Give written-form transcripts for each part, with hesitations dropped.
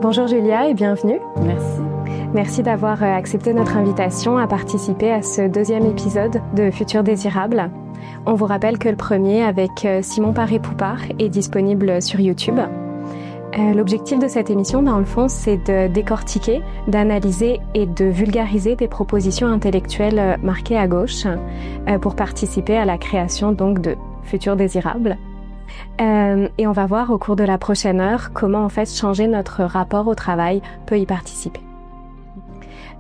Bonjour Julia et bienvenue. Merci. Merci d'avoir accepté notre invitation à participer à ce deuxième épisode de Futur Désirable. On vous rappelle que le premier avec Simon Paré-Poupard est disponible sur YouTube. L'objectif de cette émission, dans le fond, c'est de décortiquer, d'analyser et de vulgariser des propositions intellectuelles marquées à gauche pour participer à la création donc de Futur Désirable. Et on va voir au cours de la prochaine heure comment en fait changer notre rapport au travail peut y participer.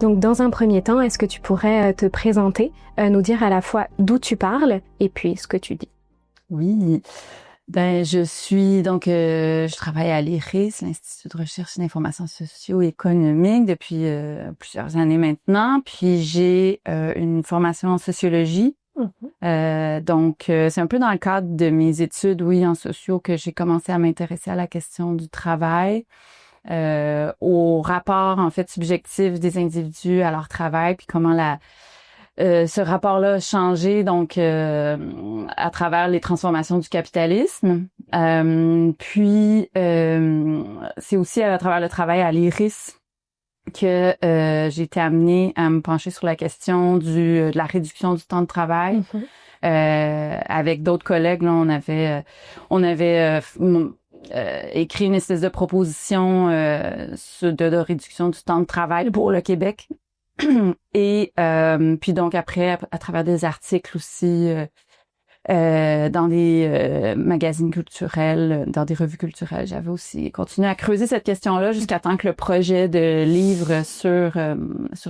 Donc dans un premier temps, est-ce que tu pourrais te présenter, nous dire à la fois d'où tu parles et puis ce que tu dis? Oui, je travaille à l'IRIS, l'Institut de recherche et d'information socio-économique depuis plusieurs années maintenant. Puis j'ai une formation en sociologie. C'est un peu dans le cadre de mes études, en sociaux, que j'ai commencé à m'intéresser à la question du travail, au rapport, en fait, subjectif des individus à leur travail, puis comment ce rapport-là a changé, à travers les transformations du capitalisme. C'est aussi à travers le travail à l'IRIS que j'ai été amenée à me pencher sur la question de la réduction du temps de travail. Avec d'autres collègues, là, on avait écrit une espèce de proposition de réduction du temps de travail pour le Québec. Et puis donc après, à travers des articles aussi dans des magazines culturels, dans des revues culturelles, j'avais aussi continué à creuser cette question-là jusqu'à temps que le projet de livre sur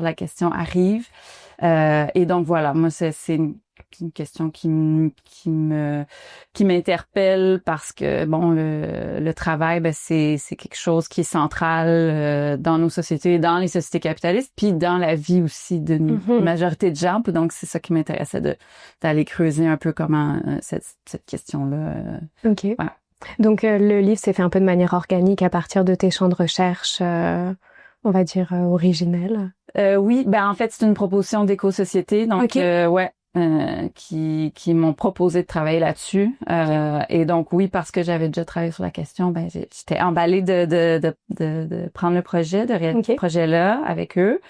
la question arrive. Et donc voilà, moi c'est une question qui m'interpelle parce que le travail, c'est quelque chose qui est central dans nos sociétés, dans les sociétés capitalistes, puis dans la vie aussi d'une majorité de gens. Donc c'est ça qui m'intéressait d'aller creuser un peu comment cette question-là. Ok. Voilà. Donc le livre s'est fait un peu de manière organique à partir de tes champs de recherche, on va dire originels. Oui, en fait c'est une proposition d'éco-société, donc qui m'ont proposé de travailler là-dessus. Et donc oui, parce que j'avais déjà travaillé sur la question, j'étais emballée de prendre le projet, de réaliser ce projet-là avec eux.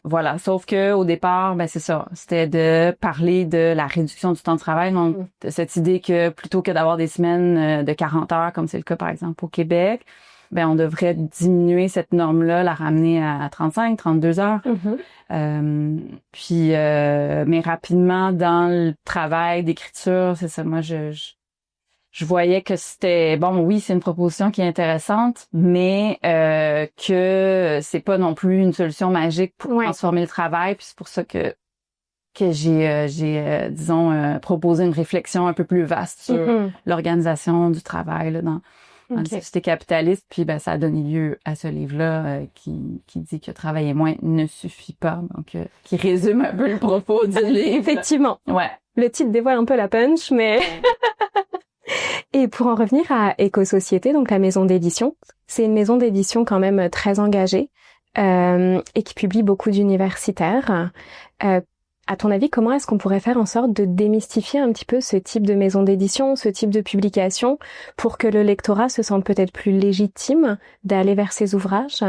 Voilà. Sauf que au départ, c'est ça. C'était de parler de la réduction du temps de travail. Donc, de cette idée que plutôt que d'avoir des semaines de 40 heures, comme c'est le cas par exemple au Québec, on devrait diminuer cette norme-là, la ramener à 35, 32 heures. Mais rapidement, dans le travail d'écriture, c'est ça, moi, je voyais que c'était, c'est une proposition qui est intéressante, mais que c'est pas non plus une solution magique pour transformer le travail. Puis c'est pour ça que j'ai proposé une réflexion un peu plus vaste sur l'organisation du travail là, dans la société capitaliste, puis ça a donné lieu à ce livre-là qui dit que travailler moins ne suffit pas, donc qui résume un peu le propos du livre. Effectivement. Ouais. Le titre dévoile un peu la punch, mais... Et pour en revenir à Éco-Société, donc la maison d'édition, c'est une maison d'édition quand même très engagée et qui publie beaucoup d'universitaires. À ton avis, comment est-ce qu'on pourrait faire en sorte de démystifier un petit peu ce type de maison d'édition, ce type de publication, pour que le lectorat se sente peut-être plus légitime d'aller vers ces ouvrages?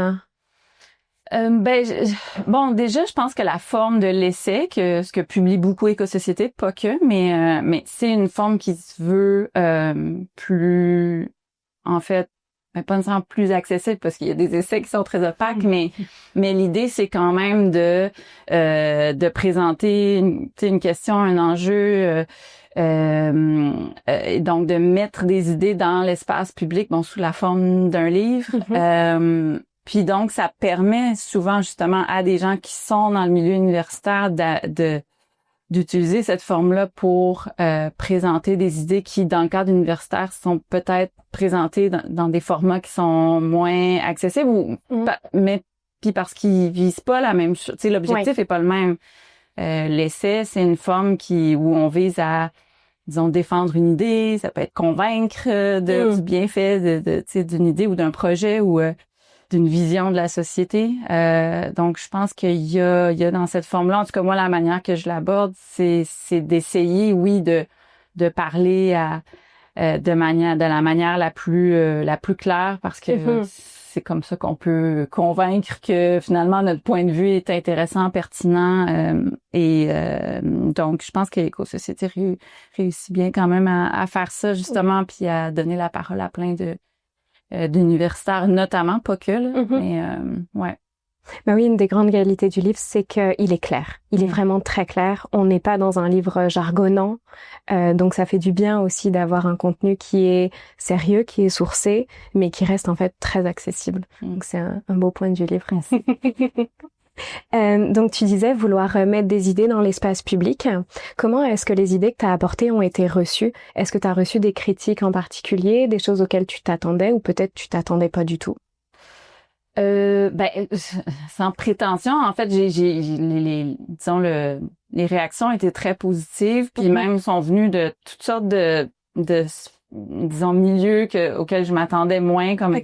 Déjà, je pense que la forme de l'essai, ce que publie beaucoup Éco-Société, pas que, mais c'est une forme qui se veut plus, en fait, pas nécessairement plus accessible parce qu'il y a des essais qui sont très opaques, mais l'idée c'est quand même de présenter une question, un enjeu, et donc de mettre des idées dans l'espace public, sous la forme d'un livre. Puis donc ça permet souvent justement à des gens qui sont dans le milieu universitaire d'utiliser cette forme-là pour présenter des idées qui, dans le cadre universitaire, sont peut-être présentées dans des formats qui sont moins accessibles, mais puis parce qu'ils visent pas la même chose. Tu sais, l'objectif est pas le même. L'essai, c'est une forme où on vise à, disons, défendre une idée. Ça peut être convaincre du bienfait d'une idée ou d'un projet ou d'une vision de la société. Donc, je pense qu'il y a dans cette forme-là, en tout cas, moi, la manière que je l'aborde, c'est d'essayer, de parler de la manière la plus claire, parce que c'est comme ça qu'on peut convaincre que finalement notre point de vue est intéressant, pertinent, donc je pense que l'éco-société réussit bien quand même à faire ça justement, puis à donner la parole à plein d'universitaires, notamment, pas que là, mais ouais. Ben oui, une des grandes qualités du livre, c'est qu'il est clair. Il est vraiment très clair. On n'est pas dans un livre jargonnant. Donc ça fait du bien aussi d'avoir un contenu qui est sérieux, qui est sourcé, mais qui reste en fait très accessible. Donc c'est un beau point du livre. Donc tu disais vouloir mettre des idées dans l'espace public. Comment est-ce que les idées que tu as apportées ont été reçues? Est-ce que tu as reçu des critiques en particulier, des choses auxquelles tu t'attendais ou peut-être tu t'attendais pas du tout? Sans prétention, en fait, les réactions étaient très positives, puis même sont venues de toutes sortes de disons milieux auxquels je m'attendais moins, comme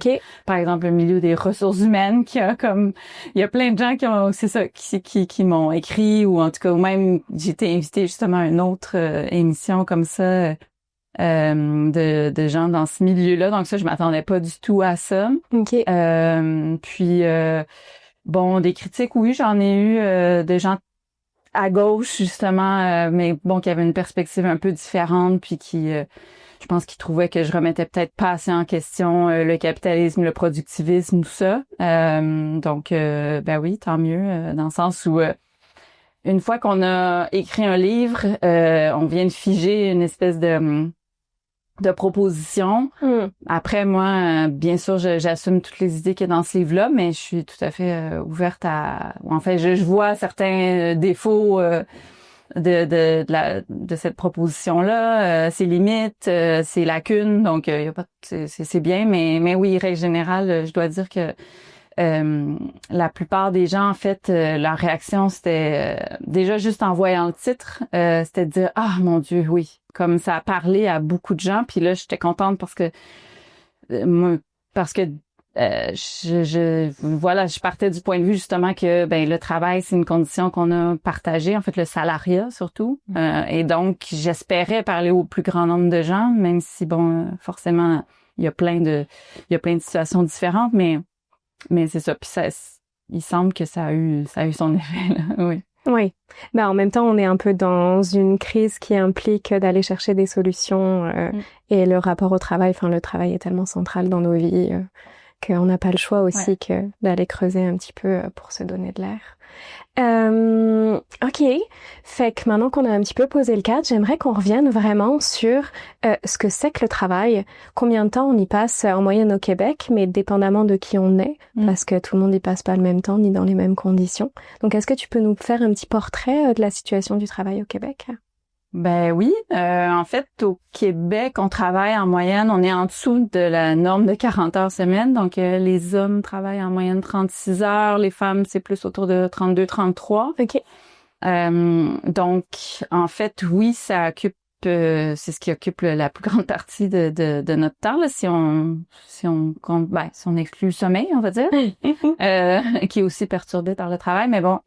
par exemple le milieu des ressources humaines, il y a plein de gens qui m'ont écrit, ou en tout cas, ou même j'ai été invitée justement à une autre émission comme ça. De gens dans ce milieu-là, donc ça je m'attendais pas du tout à ça. Bon, des critiques, oui, j'en ai eu de gens à gauche justement, mais bon, qui avaient une perspective un peu différente, puis qui je pense qu'ils trouvaient que je remettais peut-être pas assez en question le capitalisme, le productivisme, tout ça. Donc ben oui, tant mieux, dans le sens où une fois qu'on a écrit un livre, on vient de figer une espèce de propositions. Après, moi, bien sûr, j'assume toutes les idées qu'il y a dans ce livre-là, mais je suis tout à fait ouverte à... En fait, je vois certains défauts de cette proposition-là, ses limites, ses lacunes, donc y a pas c'est bien, mais oui, règle générale, je dois dire que la plupart des gens, en fait, leur réaction, c'était déjà juste en voyant le titre, c'était de dire « Ah, mon Dieu, oui ». Comme ça a parlé à beaucoup de gens. Puis là, j'étais contente parce que je partais du point de vue justement que le travail, c'est une condition qu'on a partagée, en fait, le salariat surtout. Et donc, j'espérais parler au plus grand nombre de gens, même si, bon, forcément, il y a plein de situations différentes, mais c'est ça. Puis il semble que ça a eu son effet, là. Oui. Oui. En même temps, on est un peu dans une crise qui implique d'aller chercher des solutions et le rapport au travail, le travail est tellement central dans nos vies qu'on n'a pas le choix aussi que d'aller creuser un petit peu pour se donner de l'air. Ok. Fait que maintenant qu'on a un petit peu posé le cadre, j'aimerais qu'on revienne vraiment sur ce que c'est que le travail, combien de temps on y passe en moyenne au Québec, mais dépendamment de qui on est, parce que tout le monde y passe pas le même temps ni dans les mêmes conditions. Donc, est-ce que tu peux nous faire un petit portrait de la situation du travail au Québec? Ben oui, en fait, au Québec, on travaille en moyenne, on est en dessous de la norme de 40 heures semaine. Donc, les hommes travaillent en moyenne 36 heures, les femmes, c'est plus autour de 32-33. OK. Donc, en fait, oui, ça occupe, c'est ce qui occupe la plus grande partie de notre temps, là, si on exclut le sommeil, on va dire, qui est aussi perturbé par le travail, mais bon,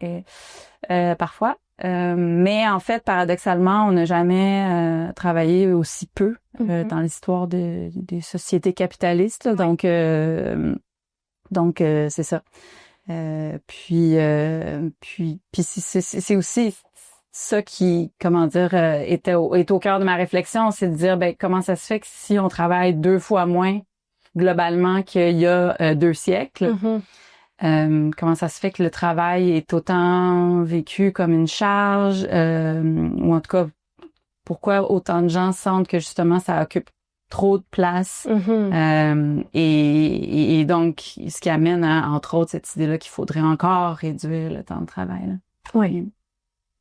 parfois. Mais en fait, paradoxalement, on n'a jamais travaillé aussi peu dans l'histoire des sociétés capitalistes. Là. Donc c'est ça. Puis c'est aussi ça qui, est au cœur de ma réflexion, c'est de dire comment ça se fait que si on travaille 2 fois moins globalement qu'il y a 2 siècles. Comment ça se fait que le travail est autant vécu comme une charge, ou en tout cas, pourquoi autant de gens sentent que justement ça occupe trop de place, et donc ce qui amène à, entre autres, cette idée-là qu'il faudrait encore réduire le temps de travail. Là. Oui.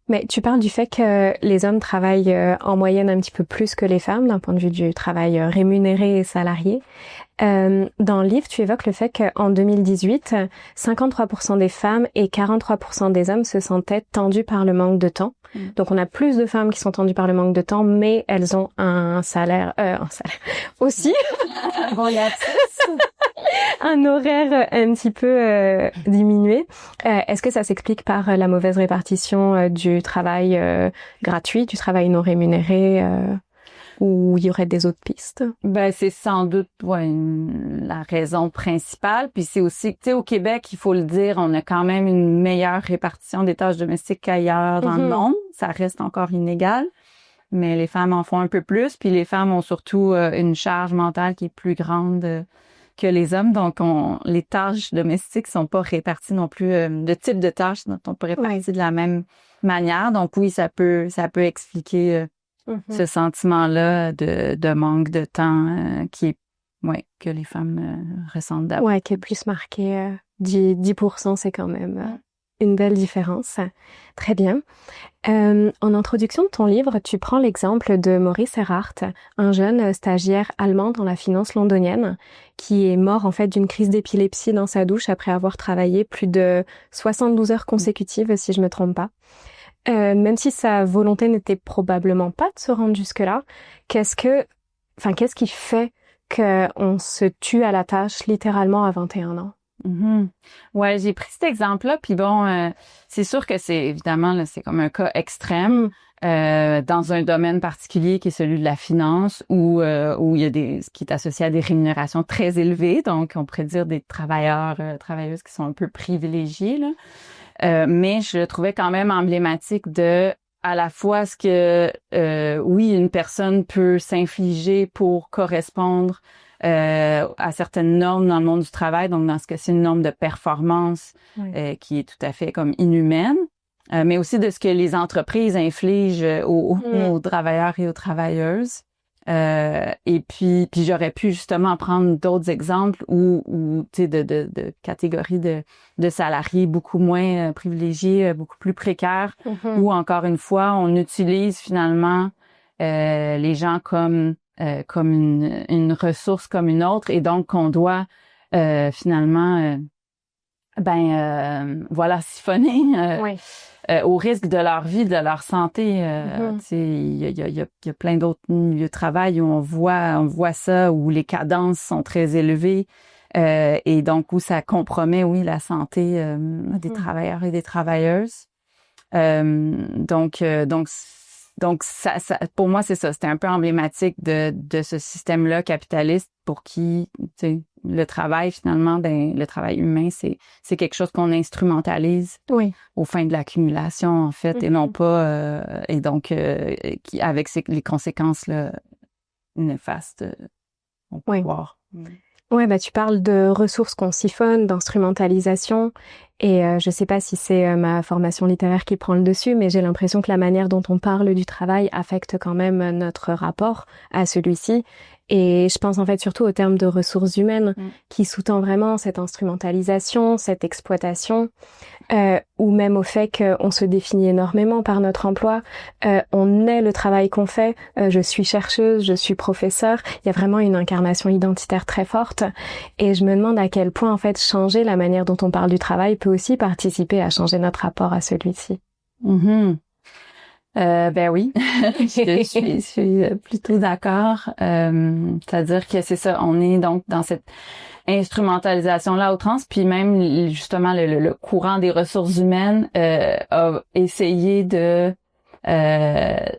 Mais tu parles du fait que les hommes travaillent en moyenne un petit peu plus que les femmes d'un point de vue du travail rémunéré et salarié. Dans le livre, tu évoques le fait qu'en 2018, 53% des femmes et 43% des hommes se sentaient tendus par le manque de temps. Donc on a plus de femmes qui sont tendues par le manque de temps, mais elles ont un salaire aussi. Un horaire un petit peu diminué. Est-ce que ça s'explique par la mauvaise répartition du travail gratuit, du travail non rémunéré? ou il y aurait des autres pistes? Ben, c'est sans doute la raison principale. Puis c'est aussi, tu sais, au Québec, il faut le dire, on a quand même une meilleure répartition des tâches domestiques qu'ailleurs dans le monde. Ça reste encore inégal, mais les femmes en font un peu plus. Puis les femmes ont surtout une charge mentale qui est plus grande que les hommes. Donc, les tâches domestiques sont pas réparties non plus, de type de tâches ne sont pas réparties de la même manière. Donc oui, ça peut expliquer ce sentiment-là de manque de temps que les femmes ressentent d'abord. Ouais, qui est plus marqué. 10%, c'est quand même une belle différence. Très bien. En introduction de ton livre, tu prends l'exemple de Maurice Erhardt, un jeune stagiaire allemand dans la finance londonienne, qui est mort en fait d'une crise d'épilepsie dans sa douche après avoir travaillé plus de 72 heures consécutives, si je me trompe pas. Même si sa volonté n'était probablement pas de se rendre jusque-là, qu'est-ce qui fait qu'on se tue à la tâche littéralement à 21 ans? Mm-hmm. Ouais, j'ai pris cet exemple-là, puis bon, c'est sûr que c'est évidemment là, c'est comme un cas extrême dans un domaine particulier qui est celui de la finance, où il y a ce qui est associé à des rémunérations très élevées, donc on pourrait dire des travailleuses qui sont un peu privilégiés là. Mais je le trouvais quand même emblématique de à la fois ce que une personne peut s'infliger pour correspondre à certaines normes dans le monde du travail, donc dans ce cas-ci une norme de performance qui est tout à fait comme inhumaine, mais aussi de ce que les entreprises infligent aux travailleurs et aux travailleuses. Et puis j'aurais pu justement prendre d'autres exemples où tu sais de catégories de salariés beaucoup moins privilégiés, beaucoup plus précaires, où encore une fois on utilise finalement les gens comme une ressource comme une autre, et donc qu'on doit finalement siphonner au risque de leur vie, de leur santé. Tu sais, il y a plein d'autres milieux de travail où on voit ça, où les cadences sont très élevées et donc où ça compromet, la santé des travailleurs et des travailleuses. Donc ça pour moi c'est ça, c'était un peu emblématique de ce système-là capitaliste pour qui, tu sais, le travail finalement, le travail humain, c'est quelque chose qu'on instrumentalise aux fins de l'accumulation en fait, et non pas et donc qui avec les conséquences là néfastes on peut voir. Ouais, tu parles de ressources qu'on siphonne, d'instrumentalisation, et je sais pas si c'est ma formation littéraire qui prend le dessus, mais j'ai l'impression que la manière dont on parle du travail affecte quand même notre rapport à celui-ci. Et je pense en fait surtout au terme de ressources humaines qui sous-tend vraiment cette instrumentalisation, cette exploitation, ou même au fait qu'on se définit énormément par notre emploi. On est le travail qu'on fait. Je suis chercheuse, je suis professeure. Il y a vraiment une incarnation identitaire très forte. Et je me demande à quel point en fait changer la manière dont on parle du travail peut aussi participer à changer notre rapport à celui-ci. Ben oui, je suis plutôt d'accord. C'est-à-dire que c'est ça, on est donc dans cette instrumentalisation-là à outrance, puis même justement le courant des ressources humaines a essayé de faire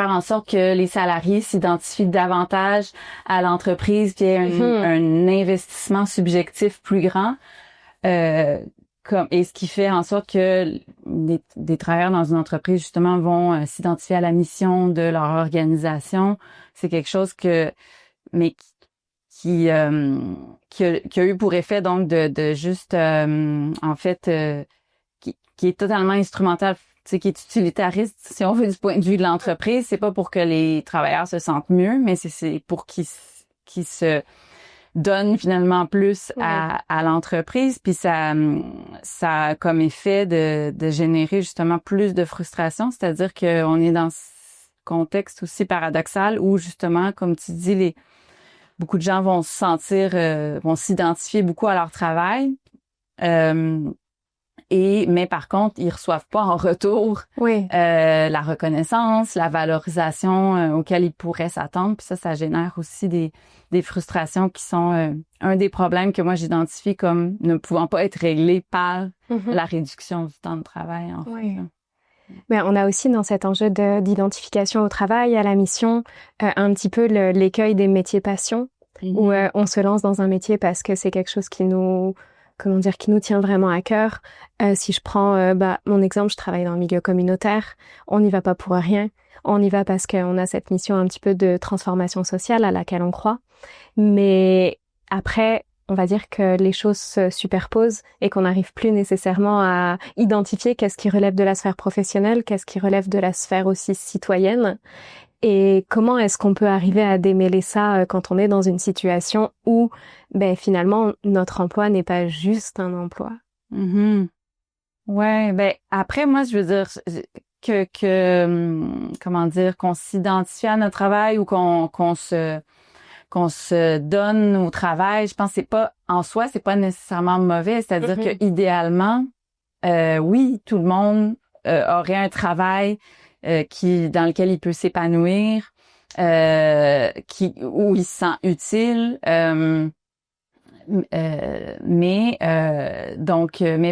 en sorte que les salariés s'identifient davantage à l'entreprise, puis un investissement subjectif plus grand. Et ce qui fait en sorte que des travailleurs dans une entreprise justement vont s'identifier à la mission de leur organisation. C'est quelque chose qui a eu pour effet donc de juste en fait qui est totalement instrumental, qui est utilitariste si on veut du point de vue de l'entreprise. C'est pas pour que les travailleurs se sentent mieux, mais c'est pour qu'ils se donne finalement plus à l'entreprise, puis ça a comme effet de générer justement plus de frustration, c'est-à-dire qu'on est dans ce contexte aussi paradoxal où justement, comme tu dis, beaucoup de gens vont vont s'identifier beaucoup à leur travail, mais par contre, ils reçoivent pas en retour la reconnaissance, la valorisation auquel ils pourraient s'attendre. Puis ça génère aussi des frustrations qui sont un des problèmes que moi j'identifie comme ne pouvant pas être réglés par la réduction du temps de travail, en fait. Mais on a aussi dans cet enjeu d'identification au travail, à la mission, un petit peu l'écueil des métiers passion, où on se lance dans un métier parce que c'est quelque chose qui nous tient vraiment à cœur. Si je prends mon exemple, je travaille dans le milieu communautaire, on n'y va pas pour rien, on y va parce qu'on a cette mission un petit peu de transformation sociale à laquelle on croit. Mais après, on va dire que les choses se superposent et qu'on n'arrive plus nécessairement à identifier qu'est-ce qui relève de la sphère professionnelle, qu'est-ce qui relève de la sphère aussi citoyenne. Et comment est-ce qu'on peut arriver à démêler ça quand on est dans une situation où, finalement, notre emploi n'est pas juste un emploi? Ouais, après, moi, je veux dire qu'on s'identifie à notre travail ou qu'on se donne au travail, je pense que c'est pas nécessairement mauvais, c'est-à-dire que idéalement oui, tout le monde aurait un travail dans lequel il peut s'épanouir, où il se sent utile, mais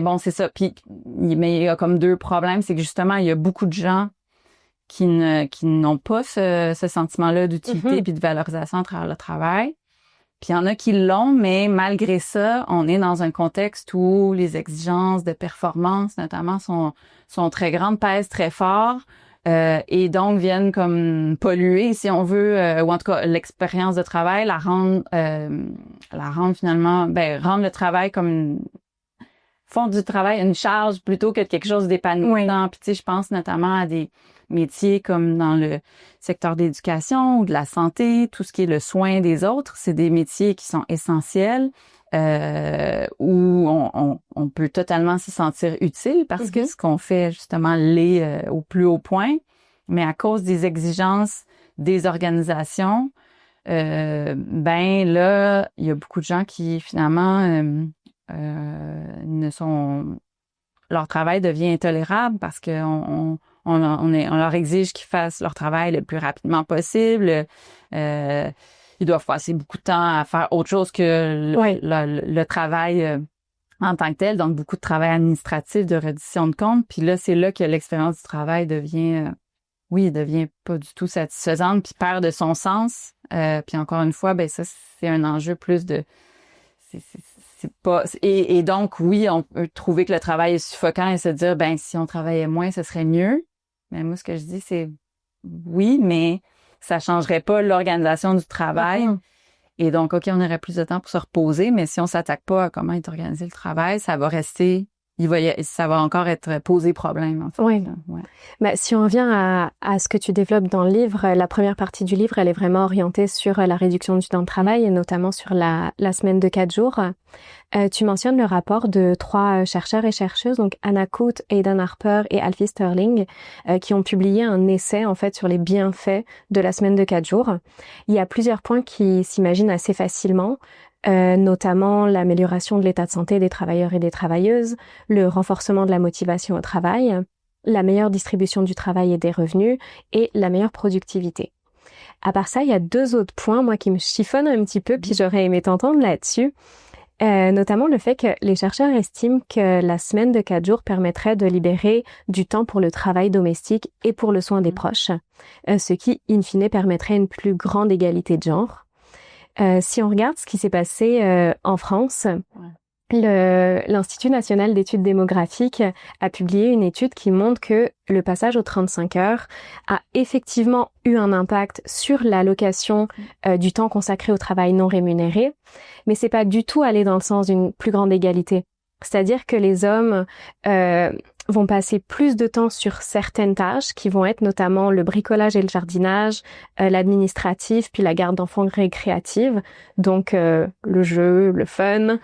bon, c'est ça. Puis mais il y a comme deux problèmes, c'est que justement il y a beaucoup de gens qui n'ont pas ce sentiment-là d'utilité puis de valorisation à travers le travail. Puis il y en a qui l'ont, mais malgré ça, on est dans un contexte où les exigences de performance, notamment, sont très grandes, pèsent très fort, et donc viennent comme polluer, si on veut, ou en tout cas l'expérience de travail, rendre le travail comme font du travail une charge plutôt que quelque chose d'épanouissant. Oui. Puis tu sais, je pense notamment à des métiers comme dans le secteur d'éducation ou de la santé, tout ce qui est le soin des autres, c'est des métiers qui sont essentiels, où on peut totalement se sentir utile parce que ce qu'on fait justement l'est au plus haut point, mais à cause des exigences des organisations, là, il y a beaucoup de gens qui finalement leur travail devient intolérable parce que on leur exige qu'ils fassent leur travail le plus rapidement possible. Ils doivent passer beaucoup de temps à faire autre chose que le travail en tant que tel, donc beaucoup de travail administratif, de reddition de comptes. Puis là, c'est là que l'expérience du travail devient pas du tout satisfaisante, puis perd de son sens. Puis encore une fois, ça, c'est un enjeu plus de... C'est pas... Et donc, oui, on peut trouver que le travail est suffocant et se dire, si on travaillait moins, ce serait mieux. Mais moi, ce que je dis, c'est oui, mais ça changerait pas l'organisation du travail. Et donc, OK, on aurait plus de temps pour se reposer, mais si on s'attaque pas à comment est organisé le travail, ça va rester... ça va encore être posé problème, en fait. Oui. Ouais. Si on revient à ce que tu développes dans le livre, la première partie du livre, elle est vraiment orientée sur la réduction du temps de travail et notamment sur la semaine de 4 jours. Tu mentionnes le rapport de 3 chercheurs et chercheuses, donc Anna Coote, Aidan Harper et Alfie Sterling, qui ont publié un essai, en fait, sur les bienfaits de la semaine de 4 jours. Il y a plusieurs points qui s'imaginent assez facilement. Notamment l'amélioration de l'état de santé des travailleurs et des travailleuses, le renforcement de la motivation au travail, la meilleure distribution du travail et des revenus et la meilleure productivité. À part ça, il y a 2 autres points, moi, qui me chiffonnent un petit peu, puis j'aurais aimé t'entendre là-dessus. Notamment le fait que les chercheurs estiment que la semaine de 4 jours permettrait de libérer du temps pour le travail domestique et pour le soin des proches, ce qui, in fine, permettrait une plus grande égalité de genre. Si on regarde ce qui s'est passé en France, l'Institut national d'études démographiques a publié une étude qui montre que le passage aux 35 heures a effectivement eu un impact sur l'allocation du temps consacré au travail non rémunéré, mais c'est pas du tout allé dans le sens d'une plus grande égalité. C'est-à-dire que les hommes vont passer plus de temps sur certaines tâches qui vont être notamment le bricolage et le jardinage, l'administratif, puis la garde d'enfants récréative, donc le jeu, le fun.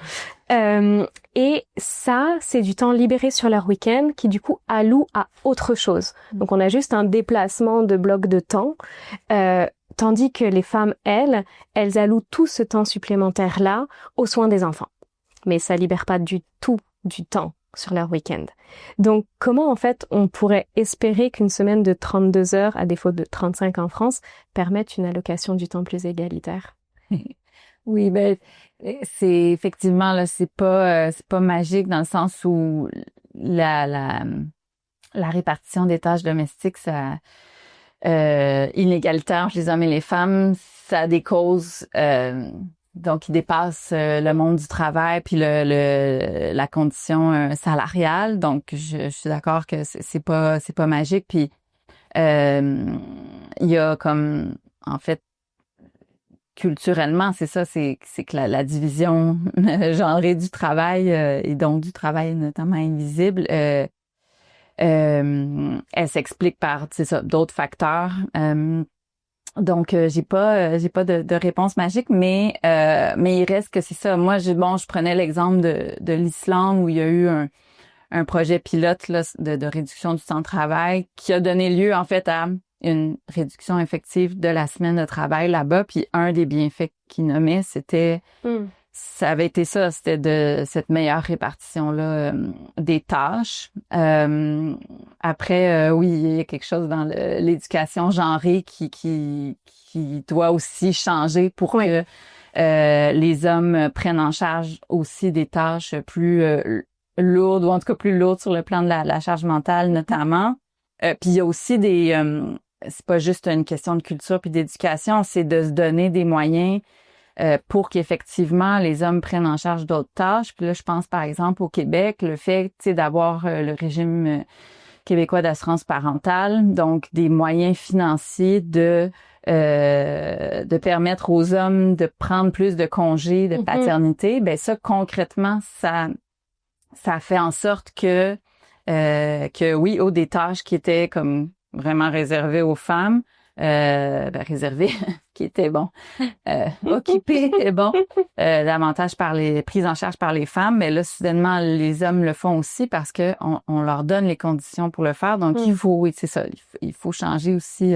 Et ça, c'est du temps libéré sur leur week-end qui du coup alloue à autre chose. Donc on a juste un déplacement de blocs de temps, tandis que les femmes, elles allouent tout ce temps supplémentaire-là aux soins des enfants. Mais ça libère pas du tout du temps sur leur week-end. Donc, comment en fait on pourrait espérer qu'une semaine de 32 heures, à défaut de 35 en France, permette une allocation du temps plus égalitaire? Oui, c'est effectivement là, c'est pas magique dans le sens où la la répartition des tâches domestiques, ça inégalitaire entre les hommes et les femmes, ça a des causes donc qui dépassent le monde du travail puis la condition salariale. Donc je suis d'accord que c'est pas magique. Puis il y a comme en fait culturellement, c'est ça, c'est que la division genrée du travail et donc du travail notamment invisible, elle s'explique par, c'est ça, d'autres facteurs. Donc j'ai pas de réponse magique, mais il reste que c'est ça. Moi, je prenais l'exemple de l'Islande où il y a eu un projet pilote là, de réduction du temps de travail qui a donné lieu en fait à une réduction effective de la semaine de travail là-bas. Puis un des bienfaits qu'il nommait, ça avait été ça, c'était de cette meilleure répartition-là des tâches. Après, oui, il y a quelque chose dans l'éducation genrée qui doit aussi changer pour que les hommes prennent en charge aussi des tâches plus lourdes, ou en tout cas plus lourdes sur le plan de la charge mentale notamment. Puis il y a aussi c'est pas juste une question de culture puis d'éducation, c'est de se donner des moyens pour qu'effectivement les hommes prennent en charge d'autres tâches. Puis là, je pense par exemple au Québec, le fait d'avoir le régime québécois d'assurance parentale, donc des moyens financiers de permettre aux hommes de prendre plus de congés de paternité. Ben ça, concrètement, ça fait en sorte que oui, des tâches qui étaient comme vraiment réservées aux femmes, réservées, qui étaient occupées, davantage prises en charge par les femmes, mais là, soudainement, les hommes le font aussi parce que on leur donne les conditions pour le faire. Donc, oui, c'est ça, il faut changer aussi,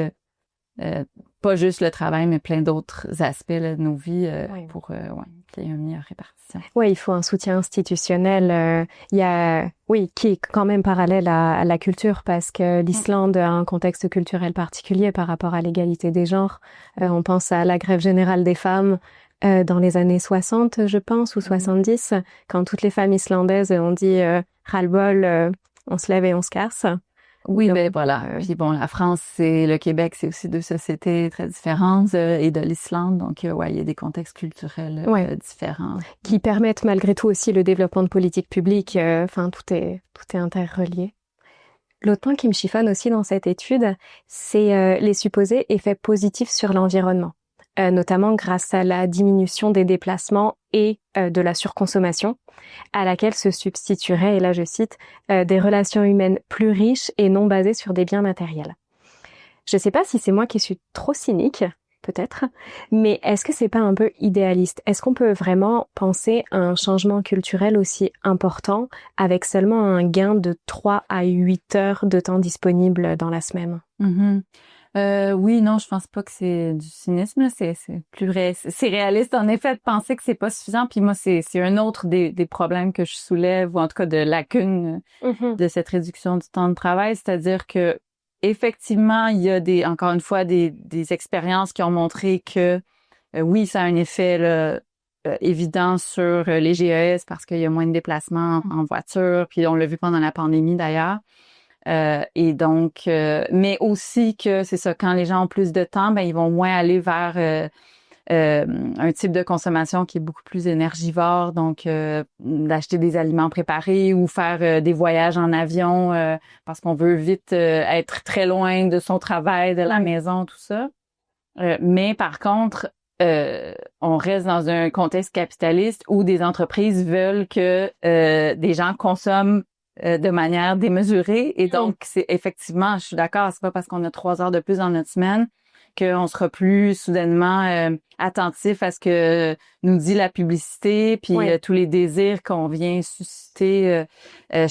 pas juste le travail, mais plein d'autres aspects là, de nos vies pour qu'il y ait une meilleure répartition. Oui, il faut un soutien institutionnel. Qui est quand même parallèle à la culture, parce que l'Islande a un contexte culturel particulier par rapport à l'égalité des genres. On pense à la grève générale des femmes dans les années 60, je pense, ou 70, quand toutes les femmes islandaises ont dit ras-le-bol, on se lève et on se casse. Oui, voilà. Puis la France et le Québec, c'est aussi deux sociétés très différentes, et de l'Islande. Donc, il y a des contextes culturels différents. Qui permettent malgré tout aussi le développement de politiques publiques. Tout est interrelié. L'autre point qui me chiffonne aussi dans cette étude, c'est les supposés effets positifs sur l'environnement. Notamment grâce à la diminution des déplacements et de la surconsommation, à laquelle se substitueraient, et là je cite, des relations humaines plus riches et non basées sur des biens matériels. Je sais pas si c'est moi qui suis trop cynique, peut-être, mais est-ce que c'est pas un peu idéaliste? Est-ce qu'on peut vraiment penser à un changement culturel aussi important avec seulement un gain de 3 à 8 heures de temps disponible dans la semaine? Oui, non, je pense pas que c'est du cynisme. C'est plus c'est réaliste en effet de penser que c'est pas suffisant. Puis moi, c'est un autre des problèmes que je soulève, ou en tout cas de lacunes de cette réduction du temps de travail, c'est-à-dire que effectivement, il y a encore une fois des expériences qui ont montré que oui, ça a un effet là, évident sur les GES parce qu'il y a moins de déplacements en voiture. Puis on l'a vu pendant la pandémie d'ailleurs. Et donc, mais aussi que c'est ça, quand les gens ont plus de temps, ils vont moins aller vers un type de consommation qui est beaucoup plus énergivore, donc d'acheter des aliments préparés ou faire des voyages en avion parce qu'on veut vite être très loin de son travail, de la maison, tout ça. Mais par contre, on reste dans un contexte capitaliste où des entreprises veulent que des gens consomment de manière démesurée. Et donc, c'est effectivement, je suis d'accord, c'est pas parce qu'on a 3 heures de plus dans notre semaine qu'on sera plus soudainement attentif à ce que nous dit la publicité, puis tous les désirs qu'on vient susciter au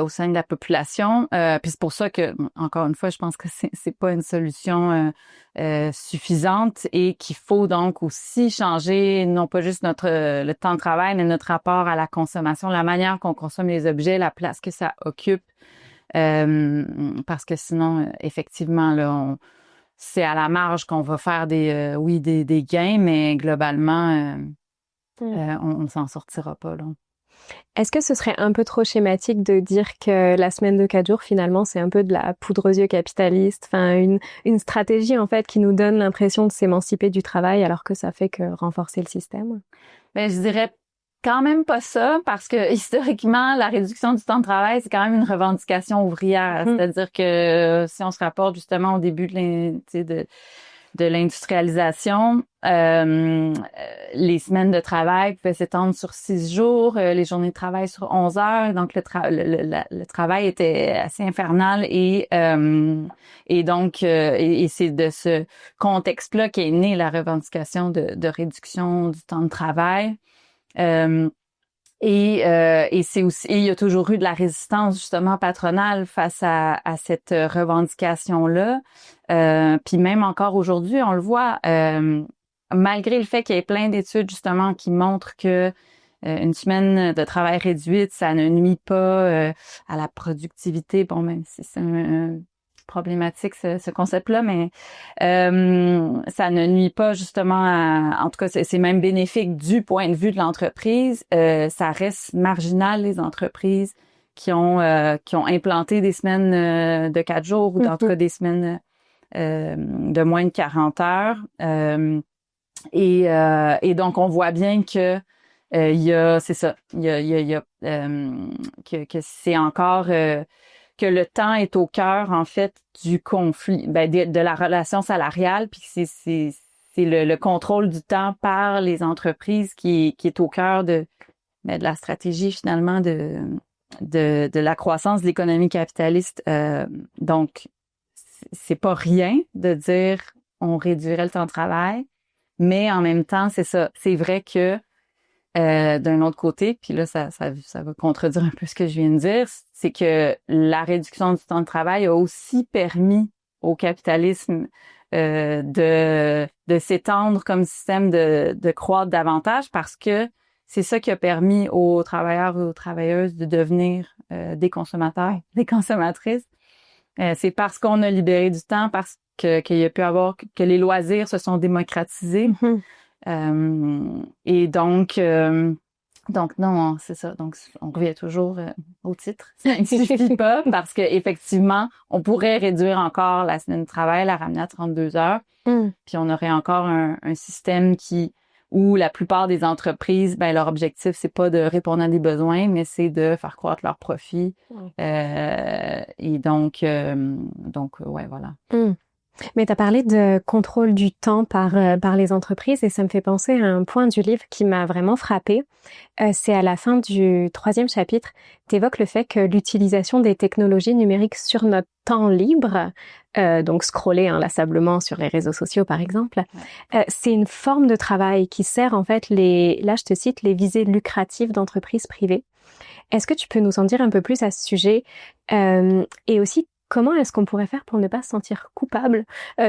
sein de la population. Puis c'est pour ça que, encore une fois, je pense que c'est pas une solution suffisante et qu'il faut donc aussi changer non pas juste le temps de travail, mais notre rapport à la consommation, la manière qu'on consomme les objets, la place que ça occupe. Parce que sinon, effectivement, là, c'est à la marge qu'on va faire des gains, mais globalement, on s'en sortira pas, là. Est-ce que ce serait un peu trop schématique de dire que la semaine de 4 jours, finalement, c'est un peu de la poudre aux yeux capitaliste, enfin une stratégie en fait qui nous donne l'impression de s'émanciper du travail alors que ça fait que renforcer le système? Ben, je dirais quand même pas ça, parce que historiquement, la réduction du temps de travail, c'est quand même une revendication ouvrière. C'est-à-dire que si on se rapporte justement au début de l'industrialisation, les semaines de travail pouvaient s'étendre sur 6 jours, les journées de travail sur 11 heures. Donc, le travail était assez infernal et donc, c'est de ce contexte-là qu'est née la revendication de réduction du temps de travail. Et c'est aussi, il y a toujours eu de la résistance justement patronale face à cette revendication-là. Puis même encore aujourd'hui, on le voit, malgré le fait qu'il y ait plein d'études justement qui montrent que une semaine de travail réduite, ça ne nuit pas à la productivité. Bon, même si c'est problématique ce concept-là, mais ça ne nuit pas justement en tout cas c'est même bénéfique du point de vue de l'entreprise. Ça reste marginal, les entreprises qui ont implanté des semaines de 4 jours ou en tout cas des semaines de moins de 40 heures. Et donc on voit bien que il y a que c'est encore que le temps est au cœur, en fait, du conflit, de la relation salariale, puis c'est le contrôle du temps par les entreprises qui est au cœur de la stratégie, finalement, de la croissance de l'économie capitaliste. Donc, c'est pas rien de dire on réduirait le temps de travail, mais en même temps, c'est ça. C'est vrai que d'un autre côté, puis là, ça va contredire un peu ce que je viens de dire, c'est que la réduction du temps de travail a aussi permis au capitalisme de s'étendre comme système, de croître davantage, parce que c'est ça qui a permis aux travailleurs et aux travailleuses de devenir des consommateurs, des consommatrices. C'est parce qu'on a libéré du temps, parce qu'il y a pu avoir, que les loisirs se sont démocratisés. Et donc non, c'est ça. Donc, on revient toujours au titre. Ça ne suffit pas parce que effectivement, on pourrait réduire encore la semaine de travail, la ramener à 32 heures. Puis on aurait encore un système où la plupart des entreprises, leur objectif, c'est pas de répondre à des besoins, mais c'est de faire croître leurs profits. Et donc, ouais, voilà. Mais tu as parlé de contrôle du temps par les entreprises et ça me fait penser à un point du livre qui m'a vraiment frappée. C'est à la fin du 3e chapitre, tu évoques le fait que l'utilisation des technologies numériques sur notre temps libre, donc scroller inlassablement sur les réseaux sociaux par exemple, c'est une forme de travail qui sert en fait là je te cite, les visées lucratives d'entreprises privées. Est-ce que tu peux nous en dire un peu plus à ce sujet et aussi comment est-ce qu'on pourrait faire pour ne pas se sentir coupable